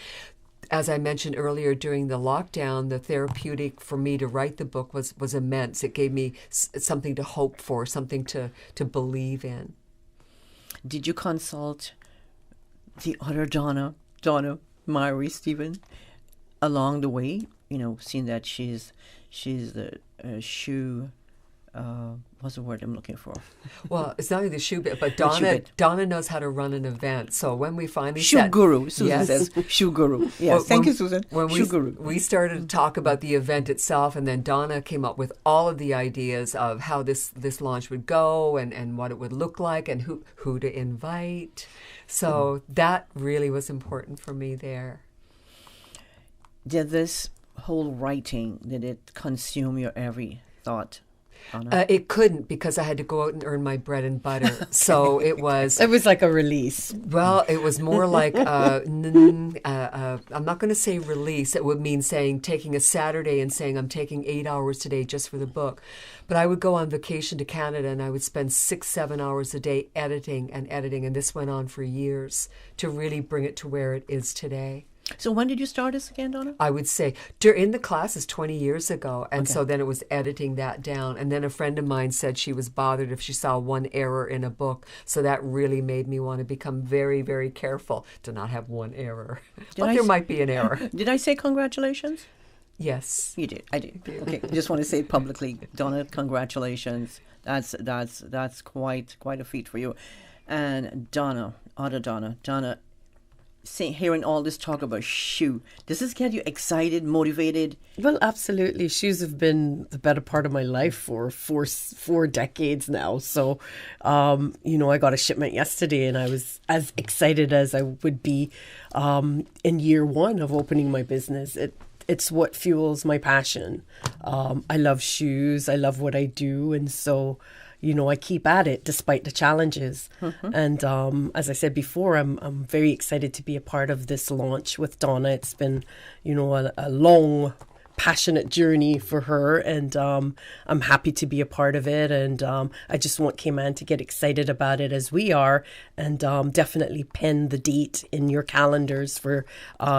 As I mentioned earlier, during the lockdown, the therapeutic for me to write the book was immense. It gave me something to hope for, something to believe in.
Did you consult the other Donna, Mary Stephen, along the way? Seeing that she's the shoe. What's the word I'm looking for?
Well, it's not only the shoe bit, but Donna knows how to run an event. So when we finally
Shoe guru, Susan says shoe guru. Yes, thank you, Susan.
When we started to talk about the event itself, and then Donna came up with all of the ideas of how this launch would go and what it would look like and who to invite. So that really was important for me there.
Did this whole writing, did it consume your every thought?
It couldn't, because I had to go out and earn my bread and butter. Okay. So it was
like a release.
Well, it was more like I'm not going to say release. It would mean taking a Saturday and saying I'm taking 8 hours today just for the book. But I would go on vacation to Canada and I would spend 6-7 hours a day editing, and this went on for years to really bring it to where it is today.
So when did you start this again, Donna?
I would say in the classes 20 years ago. And so then it was editing that down. And then a friend of mine said she was bothered if she saw one error in a book. So that really made me want to become very, very careful to not have one error. But there might be an error.
Did I say congratulations?
Yes.
You did. I did. Okay. I just want to say it publicly. Donna, congratulations. That's quite a feat for you. And Donna, hearing all this talk about shoe, does this get you excited, motivated?
Well, absolutely. Shoes have been the better part of my life for four decades now. So, I got a shipment yesterday, and I was as excited as I would be in year one of opening my business. It's what fuels my passion. I love shoes. I love what I do, and so, I keep at it despite the challenges. Mm-hmm. And as I said before, I'm very excited to be a part of this launch with Donna. It's been, a long, passionate journey for her, and I'm happy to be a part of it. And I just want Cayman to get excited about it as we are, and definitely pen the date in your calendars for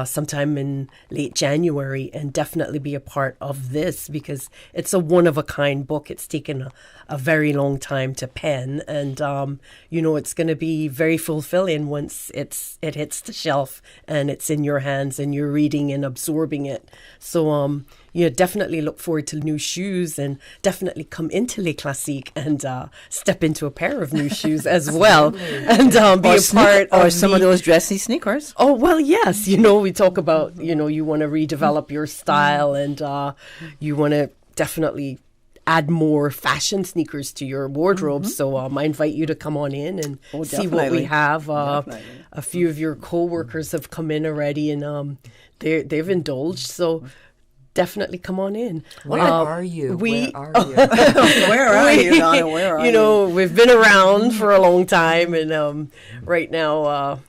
sometime in late January, and definitely be a part of this, because it's a one-of-a-kind book. It's taken a very long time to pen, and it's going to be very fulfilling once it hits the shelf and it's in your hands and you're reading and absorbing it. So definitely look forward to new shoes, and definitely come into Les Classiques and step into a pair of new shoes as well, and be a part
of some of those dressy sneakers.
Oh, well, yes. We talk about, you want to redevelop your style, and you want to definitely add more fashion sneakers to your wardrobe. Mm-hmm. So I invite you to come on in and see what we have. A few of your co-workers have come in already, and they've indulged. So definitely come on in.
Where are you?
Where are you, Donna? Where are you?
We've been around for a long time, and right now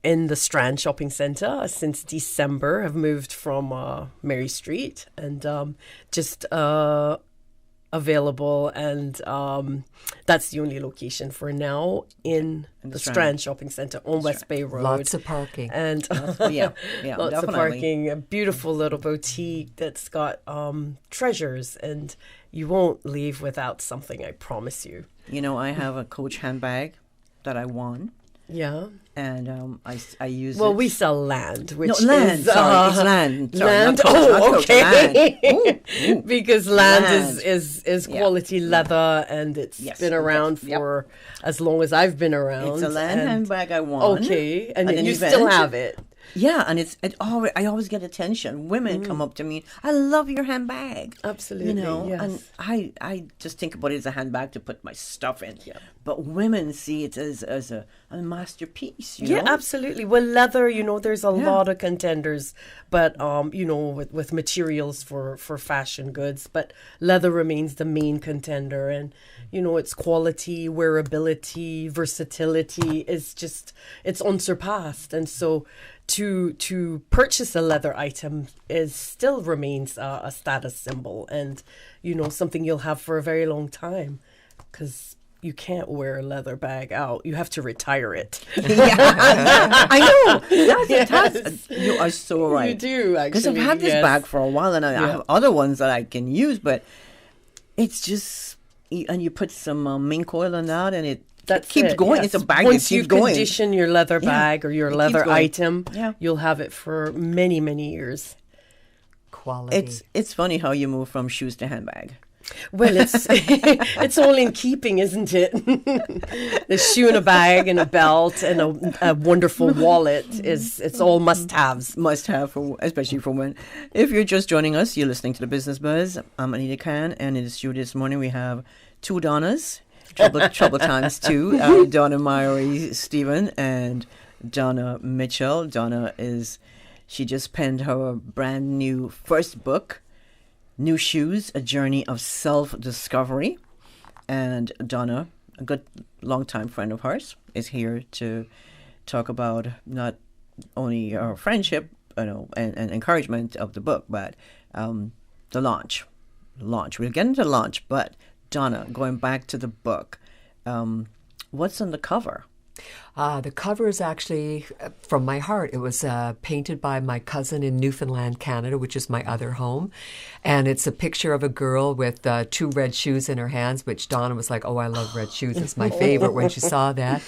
in the Strand Shopping Centre since December. Have moved from Mary Street, and just available, and that's the only location for now in the Strand Shopping Centre on West Bay Road.
Lots of parking.
And lots
definitely.
of parking. A beautiful little boutique that's got treasures, and you won't leave without something, I promise you.
I have a Coach handbag that I won.
Yeah.
And I use
Well, we sell land, which
is... land. Sorry, it's land. Sorry,
land. Okay. Ooh. Because land is quality leather, and it's been around for as long as I've been around.
It's a land handbag I won.
Okay. And you still have it.
Yeah, and I always get attention. Women come up to me, I love your handbag.
Absolutely, yes.
And I just think about it as a handbag to put my stuff in. Yeah. But women see it as a masterpiece, you know?
Absolutely. Well, leather, there's a lot of contenders, but, with materials for fashion goods. But leather remains the main contender, and, its quality, wearability, versatility it's unsurpassed. And so to purchase a leather item still remains a status symbol, and something you'll have for a very long time, because you can't wear a leather bag out. You have to retire it.
I know. You are so right.
You do, actually.
Because I've had this bag for a while, and I have other ones that I can use, but it's just, and you put some mink oil on that, and it keeps going. Yes. It's a bag that keeps going.
Once you condition your leather bag or your leather item, you'll have it for many, many years.
Quality.
It's funny how you move from shoes to handbag.
Well, it's all in keeping, isn't it? The shoe and a bag and a belt and a wonderful wallet it's all must-haves.
Must-have, especially for women. If you're just joining us, you're listening to The Business Buzz. I'm Anita Khan, and in the studio this morning we have two Donnas. Trouble times two. Donna Myrie Stephen and Donna Mitchell. Donna she just penned her brand new first book, New Shoes, A Journey of Self-Discovery. And Donna, a good longtime friend of hers, is here to talk about not only her friendship, and encouragement of the book, but the launch. We'll get into the launch, but Donna, going back to the book, what's on the cover?
The cover is actually from my heart. It was painted by my cousin in Newfoundland, Canada, which is my other home. And it's a picture of a girl with 2 red shoes in her hands, which Donna was like, oh, I love red shoes. It's my favorite when she saw that.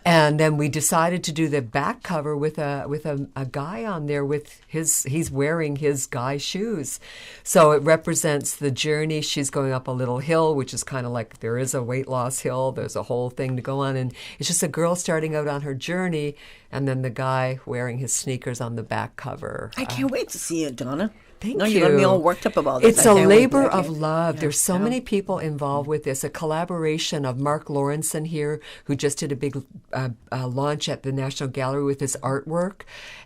And then we decided to do the back cover with a guy on there with he's wearing his guy shoes. So it represents the journey. She's going up a little hill, which is kind of like there is a weight loss hill. There's a whole thing to go on. And it's just a girl starting out on her journey, and then the guy wearing his sneakers on the back cover.
I can't wait to see it, Donna.
Thank
you.
you.
You're me all worked up about this.
It's a labor of love. There's so many people involved with this. A collaboration of Mark Lawrenson here, who just did a big launch at the National Gallery with his artwork,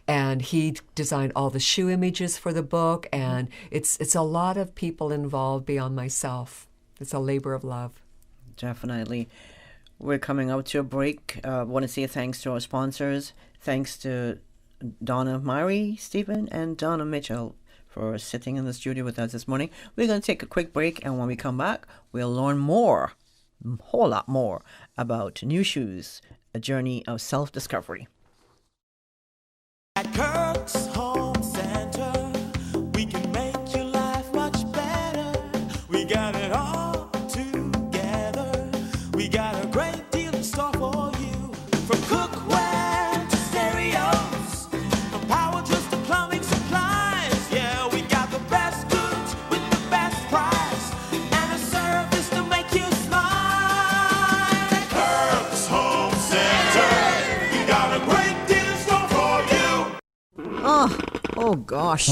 and he designed all the shoe images for the book. And it's a lot of people involved beyond myself. It's a labor of love.
Definitely. We're coming out to a break. I want to say thanks to our sponsors. Thanks to Donna Murray, Stephen, and Donna Mitchell for sitting in the studio with us this morning. We're going to take a quick break, and when we come back, we'll learn more, a whole lot more, about New Shoes, a journey of self-discovery.
At Kirk's Home Center, we can make your life much better. We got it all together. We got a great deal in store for you. From cookware to stereos, from power tools to plumbing supplies. Yeah, we got the best goods with the best price and a service to make you smile. Kirk's Home Center, we got a great deal in store for you.
Oh gosh.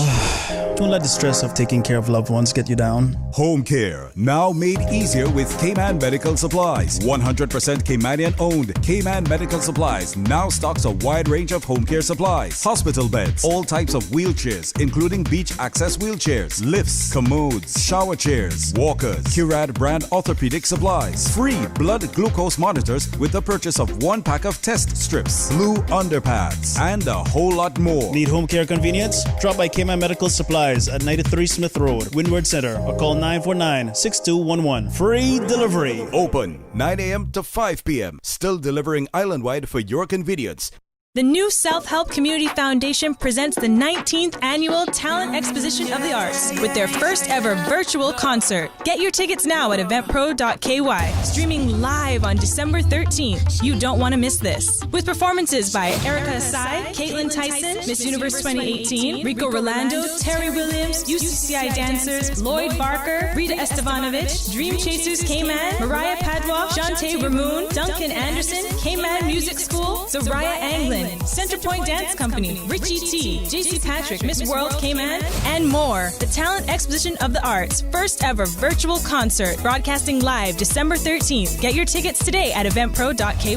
Don't let the stress of taking care of loved ones get you down.
Home care, now made easier with K-Man Medical Supplies. 100% K-Manian owned. K-Man Medical Supplies now stocks a wide range of home care supplies. Hospital beds, all types of wheelchairs, including beach access wheelchairs, lifts, commodes, shower chairs, walkers, Curad brand orthopedic supplies. Free blood glucose monitors with the purchase of 1 pack of test strips, blue underpads, and a whole lot more.
Need home care convenience? Drop by K-Man Medical Supplies at 93 Smith Road, Windward Center, or call 949-6211. Free delivery.
Open 9 a.m. to 5 p.m. Still delivering island-wide for your convenience.
The New Self-Help Community Foundation presents the 19th Annual Talent Exposition of the Arts with their first ever virtual concert. Get your tickets now at eventpro.ky. Streaming live on December 13th. You don't want to miss this. With performances by Erica Asai, Caitlin Tyson, Miss Universe 2018, Rico Rolando, Terry Williams, UCCI dancers, Lloyd Barker, Rita Estevanovich, Dream Chasers K-Man, Mariah Padwa, Shantae Ramoon, Duncan Anderson, K-Man Music School, Zariah Anglin, Centerpoint Dance Company, Richie T, JC Patrick, Miss World K-Man, and more. The Talent Exposition of the Arts, first ever virtual concert, broadcasting live December 13th. Get your tickets today at eventpro.ky.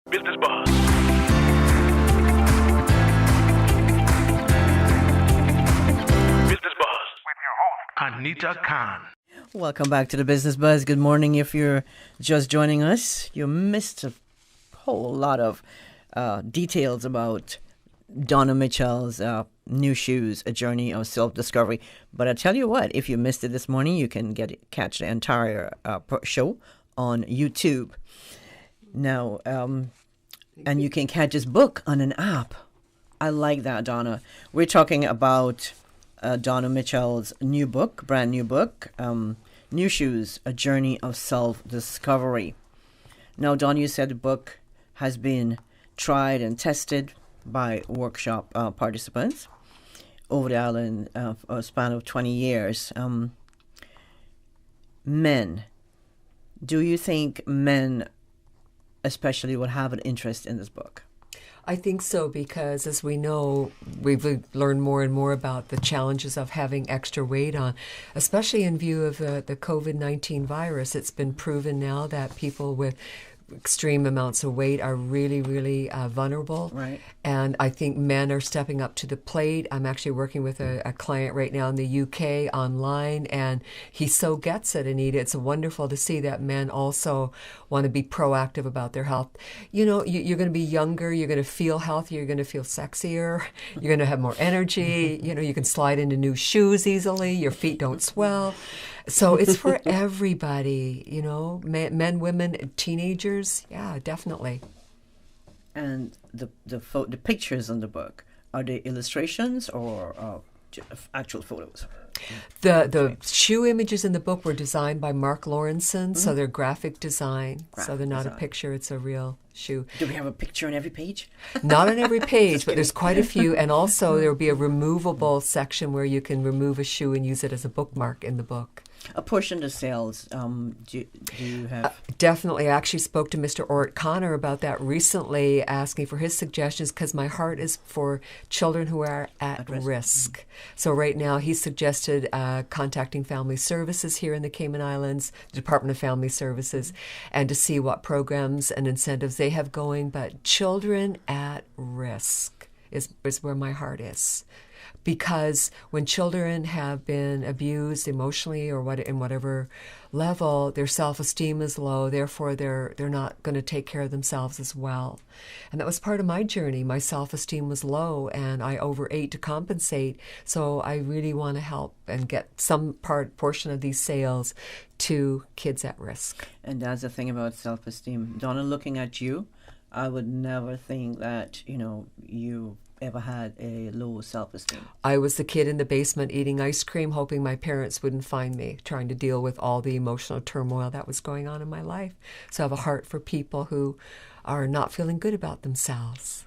Business Buzz. Business Buzz with your host, Anita Khan.
Welcome back to the Business Buzz. Good morning. If you're just joining us, you missed a whole lot of details about Donna Mitchell's New Shoes, a journey of self-discovery. But I tell you what, if you missed it this morning, you can catch the entire show on YouTube. Now, and you can catch his book on an app. I like that, Donna. We're talking about Donna Mitchell's new book, brand new book, New Shoes, A Journey of Self-Discovery. Now, Donna, you said the book has been tried and tested by workshop participants over the island of a span of 20 years. Men, do you think men especially would have an interest in this book?
I think so, because as we know, we've learned more and more about the challenges of having extra weight on, especially in view of the COVID-19 virus. It's been proven now that people with extreme amounts of weight are really, really vulnerable.
Right.
And I think men are stepping up to the plate. I'm actually working with a client right now in the UK online, and he so gets it, Anita. It's wonderful to see that men also want to be proactive about their health. You know, you're going to be younger, you're going to feel healthier, you're going to feel sexier, you're going to have more energy, you know, you can slide into new shoes easily, your feet don't swell. So it's for everybody, you know, men, women, teenagers. Yeah, definitely.
And the pictures in the book, are they illustrations or actual photos.
The shoe images in the book were designed by Mark Lawrenson, so they're graphic design. So they're not a picture, it's a real shoe.
Do we have a picture on every page?
Not on every page, but there's quite a few. And also there will be a removable section where you can remove a shoe and use it as a bookmark in the book.
A portion of sales, do you have?
Definitely. I actually spoke to Mr. Ort Connor about that recently, asking for his suggestions because my heart is for children who are at risk. So right now he suggested contacting Family Services here in the Cayman Islands, the Department of Family Services, and to see what programs and incentives they have going. But children at risk is where my heart is. Because when children have been abused emotionally or in whatever level, their self-esteem is low. Therefore, they're not going to take care of themselves as well. And that was part of my journey. My self-esteem was low, and I overate to compensate. So I really want to help and get some portion of these sales to kids at risk.
And that's the thing about self-esteem. Donna, looking at you, I would never think that you ever had a low self-esteem.
I was the kid in the basement eating ice cream, hoping my parents wouldn't find me, trying to deal with all the emotional turmoil that was going on in my life. So I have a heart for people who are not feeling good about themselves.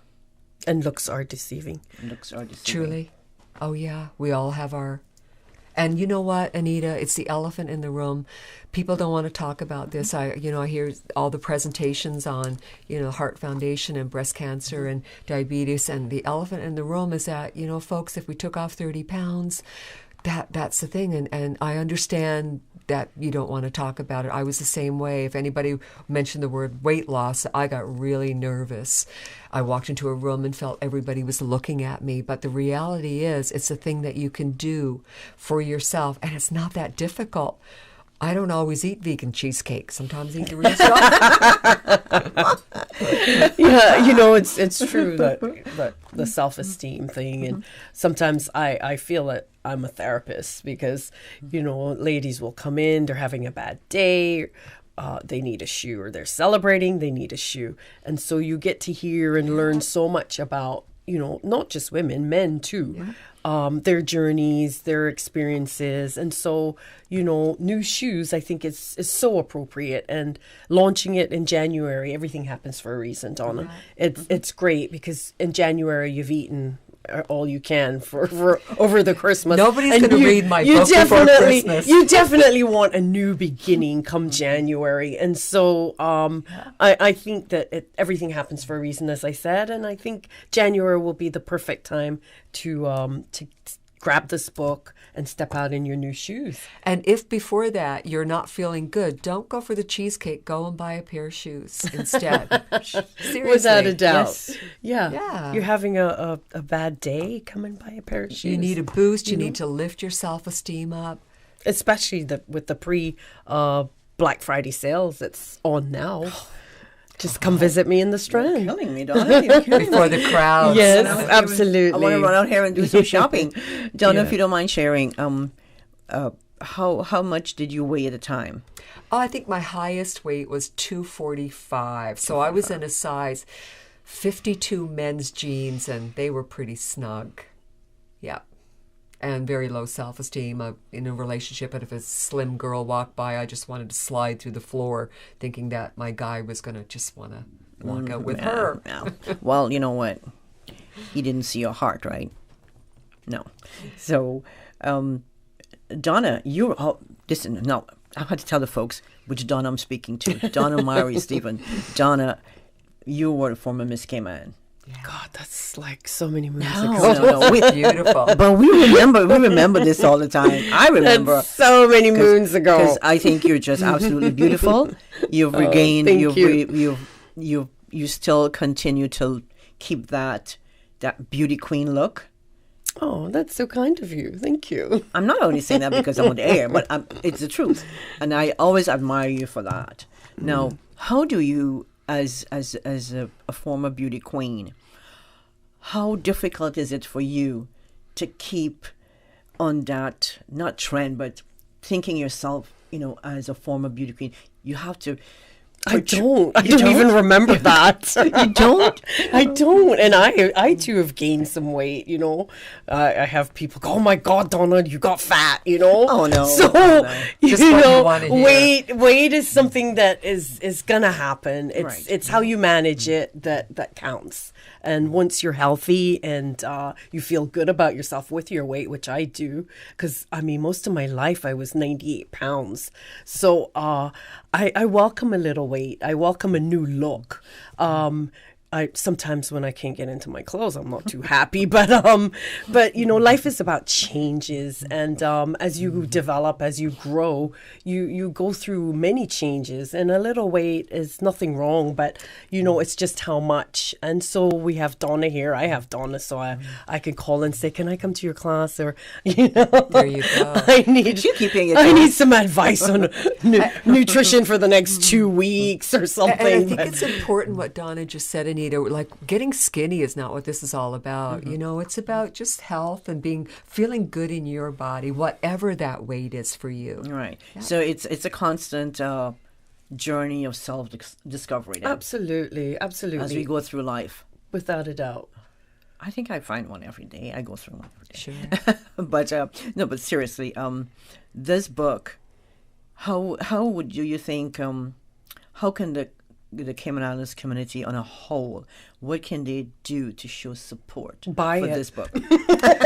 And looks are deceiving.
Truly. Oh, yeah. We all have our... And you know what, Anita? It's the elephant in the room. People don't want to talk about this. I hear all the presentations on, Heart Foundation and breast cancer and diabetes. And the elephant in the room is that, folks, if we took off 30 pounds, that's the thing. And I understand that you don't want to talk about it. I was the same way. If anybody mentioned the word weight loss, I got really nervous. I walked into a room and felt everybody was looking at me. But the reality is, it's a thing that you can do for yourself, and it's not that difficult. I don't always eat vegan cheesecake. Sometimes I eat the real stuff.
Yeah, it's true that the self-esteem thing, and sometimes I feel that I'm a therapist because, ladies will come in, they're having a bad day, they need a shoe, or they're celebrating, they need a shoe. And so you get to hear and learn so much about, not just women, men too. Yeah. Their journeys, their experiences. And so, new shoes, I think is so appropriate. And launching it in January, everything happens for a reason, Donna. Right. It's great because in January you've eaten all you can for over the Christmas.
Nobody's going to read my book before Christmas.
You definitely want a new beginning come January. And so I think that everything happens for a reason, as I said. And I think January will be the perfect time to grab this book and step out in your new shoes.
And if before that you're not feeling good, don't go for the cheesecake. Go and buy a pair of shoes instead. Seriously.
Without a doubt.
Yes.
Yeah. You're having a bad day, come and buy a pair of shoes.
You need a boost. You need to lift your self-esteem up.
Especially with the pre-Black Friday sales that's on now. Just come visit me in the Strand.
You're killing me, Donna. You're killing
Before
me.
the crowds.
Yes, absolutely.
I want to run out here and do some shopping. Donna, if you don't mind sharing, how much did you weigh at a time?
Oh, I think my highest weight was 245. So I was in a size 52 men's jeans, and they were pretty snug. Yeah. And very low self-esteem. In a relationship, and if a slim girl walked by, I just wanted to slide through the floor, thinking that my guy was going to just want to walk out with her.
Yeah. Well, you know what? He didn't see your heart, right? No. So, Donna, listen, no, I had to tell the folks which Donna I'm speaking to. Donna Murray Stephen. Donna, you were the former Miss Cayman.
God, that's like so many moons
ago.
No.
Beautiful.
But we remember this all the time. I remember.
That's so many moons ago.
Because I think you're just absolutely beautiful. You've regained. You still continue to keep that beauty queen look.
Oh, that's so kind of you. Thank you.
I'm not only saying that because I'm on the air, but it's the truth, and I always admire you for that. Now, how do you? As a former beauty queen, how difficult is it for you to keep on that, not trend, but thinking yourself, as a former beauty queen, you have to
I don't even remember that.
You don't?
I don't. And I too have gained some weight, you know. I have people go, oh my God, Donna, you got fat, you know.
Oh no.
So,
Just
you
what you
know,
wanna hear.
weight is something that is going to happen.
Right.
It's how you manage it that counts. And once you're healthy and you feel good about yourself with your weight, which I do, because I mean, most of my life I was 98 pounds. So I welcome a little weight. I welcome a new look. I sometimes when I can't get into my clothes, I'm not too happy. But you know, life is about changes, and as you develop, as you grow, you go through many changes, and a little weight is nothing wrong. But you know, it's just how much. And so we have Donna here. I have Donna, so I can call and say, "Can I come to your class?" Or you know,
there you go.
I need some advice on nutrition for the next 2 weeks or something.
And I think it's important what Donna just said, Anita. Like getting skinny is not what this is all about. You know, it's about just health and feeling good in your body, whatever that weight is for you.
Right. Yeah. So it's a constant journey of self-discovery. Then.
Absolutely.
As we go through life.
Without a doubt.
I think I find one every day. I go through one every day.
Sure.
But seriously, this book, how would you think, how can the Cayman Islands community on a whole, what can they do to show support
for
this book?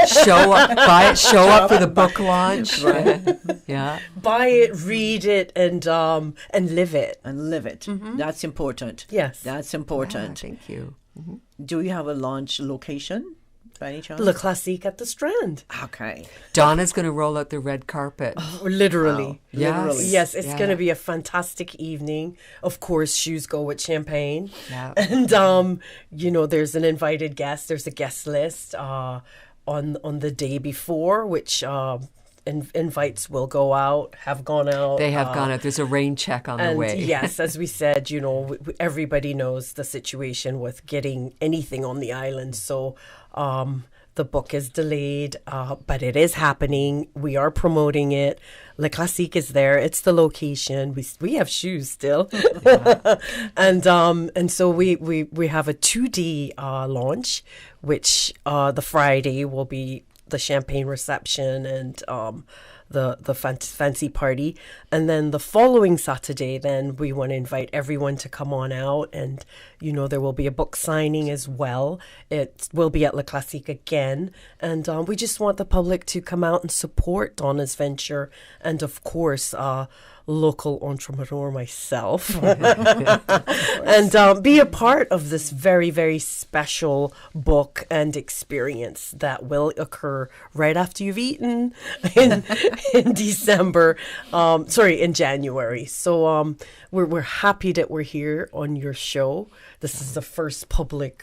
Show up for the book launch.
Right.
Yeah.
Buy it, read it, and live it.
And live it.
Mm-hmm.
That's important.
Yes.
That's important.
Yeah, thank you. Mm-hmm.
Do you have a launch location by any chance?
Le Classique at the Strand.
Okay.
Donna's going to roll out the red carpet.
Literally.
Wow.
Yes.
Literally. Yes, it's going to be a fantastic evening. Of course, shoes go with champagne.
Yeah.
And, you know, there's an invited guest. There's a guest list on the day before, which invites will go out, have gone out.
They have gone out. There's a rain check on the way.
Yes, as we said, you know, everybody knows the situation with getting anything on the island. So the book is delayed, but it is happening. We are promoting it. Le Classique is there. It's the location. We have shoes still. Yeah. and so we have a 2D launch, which the Friday will be the champagne reception and the fancy party. And then the following Saturday, then we want to invite everyone to come on out. And, you know, there will be a book signing as well. It will be at Le Classique again. And we just want the public to come out and support Donna's venture. And, of course, local entrepreneur myself and be a part of this very, very special book and experience that will occur right after you've eaten in December, in January. So we're happy that we're here on your show. This is the first public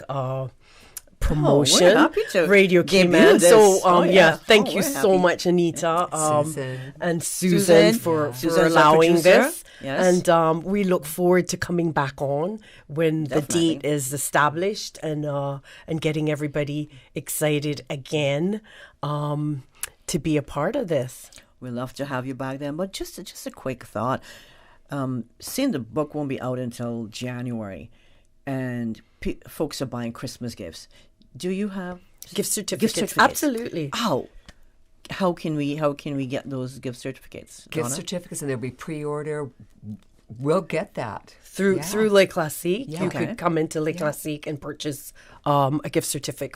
promotion.
We're happy to
Radio Cayman. So thank you
we're
so
happy.
much, Anita
Susan.
and Susan for allowing this.
Yes.
And we look forward to coming back on when
Definitely.
the date is established and getting everybody excited again to be a part of this.
We'd love to have you back then. But just a quick thought. Seeing the book won't be out until January, and folks are buying Christmas gifts. Do you have
gift certificates? Absolutely.
How can we get those gift certificates?
Gift
Donna?
certificates, and there'll be pre-order. We'll get that
through Le Classique.
Yeah.
You could come into Le Classique and purchase a gift certificate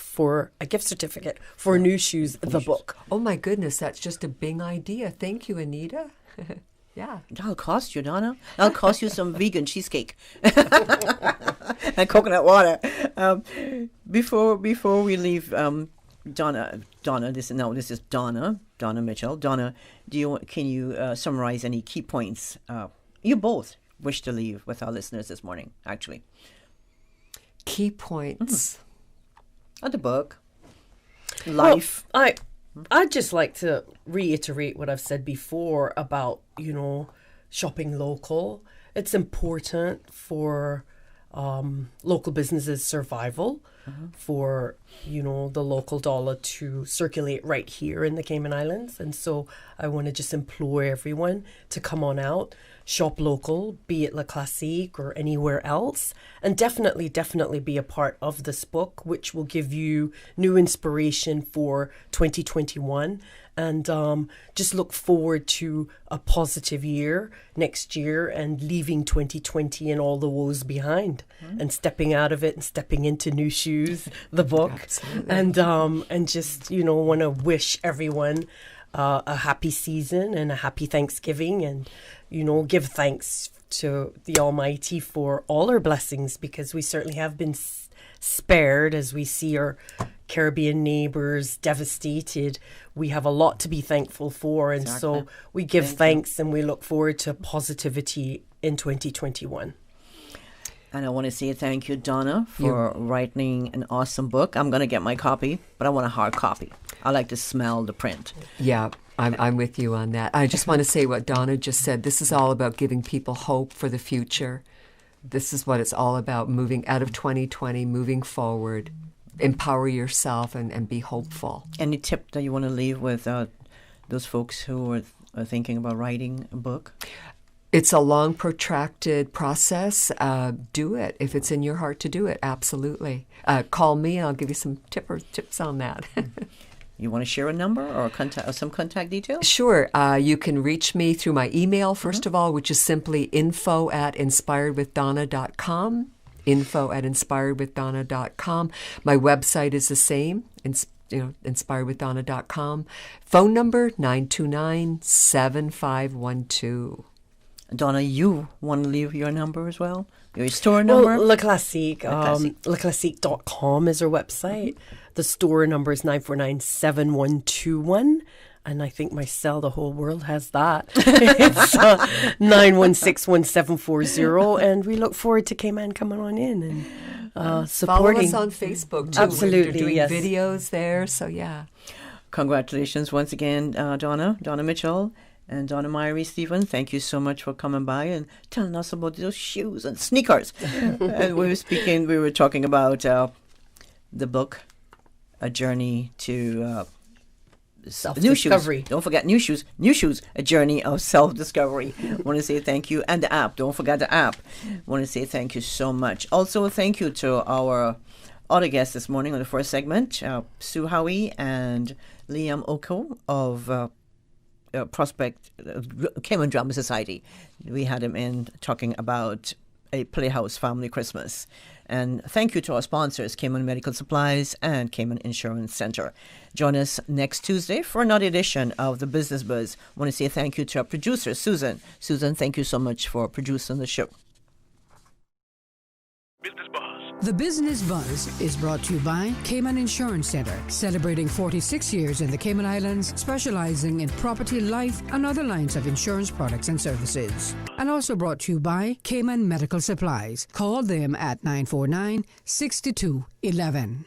for New Shoes, the book.
Oh my goodness, that's just a big idea. Thank you, Anita. Yeah.
That'll cost you, Donna. That'll cost you some vegan cheesecake and coconut water. Before we leave, Donna. This is Donna Mitchell. Donna, can you summarize any key points you both wish to leave with our listeners this morning? Actually,
key points
of the book, life.
Well, I'd just like to reiterate what I've said before about, you know, shopping local. It's important for local businesses' survival. for, the local dollar to circulate right here in the Cayman Islands. And so I want to just implore everyone to come on out, shop local, be it La Classique or anywhere else, and definitely be a part of this book, which will give you new inspiration for 2021. And just look forward to a positive year next year and leaving 2020 and all the woes behind and stepping out of it and stepping into new shoes, the book.
Absolutely.
And just, want to wish everyone a happy season and a happy Thanksgiving and, give thanks to the Almighty for all our blessings, because we certainly have been spared as we see our Caribbean neighbors devastated. We have a lot to be thankful for, and so we give thanks and we look forward to positivity in 2021.
And I want to say thank you, Donna, for writing an awesome book. I'm going to get my copy, but I want a hard copy. I like to smell the print.
Yeah, I'm with you on that. I just want to say what Donna just said. This is all about giving people hope for the future. This is what it's all about, moving out of 2020, moving forward. Empower yourself and be hopeful.
Any tip that you want to leave with those folks who are thinking about writing a book?
It's a long, protracted process. Do it. If it's in your heart to do it, absolutely. Call me and I'll give you some tips on that.
You want to share a number or some contact details?
Sure. You can reach me through my email, first of all, which is simply info@inspiredwithdonna.com. info@inspiredwithdonna.com. My website is the same, inspiredwithdonna.com. Phone number 929-7512.
Donna, you want to leave your number as well? Your store number?
Well, La Classique. LaClassique.com is our website. The store number is 949-7121. And I think my cell, the whole world has that. It's 916-1740. And we look forward to Cayman coming on in and supporting.
Follow us on Facebook, too.
Absolutely,
They're doing
yes.
videos there, so yeah.
Congratulations once again, Donna Mitchell. And Donna Myrie Stephen, thank you so much for coming by and telling us about those shoes and sneakers. And we were talking about the book, A Journey to
Self-Discovery.
Don't forget new shoes, A Journey of Self-Discovery. Want to say thank you. And the app, don't forget the app. Want to say thank you so much. Also, thank you to our other guests this morning on the first segment, Sue Howie and Liam Oko of Prospect Cayman Drama Society. We had him in talking about a Playhouse Family Christmas. And thank you to our sponsors, Cayman Medical Supplies and Cayman Insurance Center. Join us next Tuesday for another edition of The Business Buzz. I want to say thank you to our producer, Susan. Susan, thank you so much for producing the show.
The Business Buzz is brought to you by Cayman Insurance Center, celebrating 46 years in the Cayman Islands, specializing in property, life, and other lines of insurance products and services. And also brought to you by Cayman Medical Supplies. Call them at 949-6211.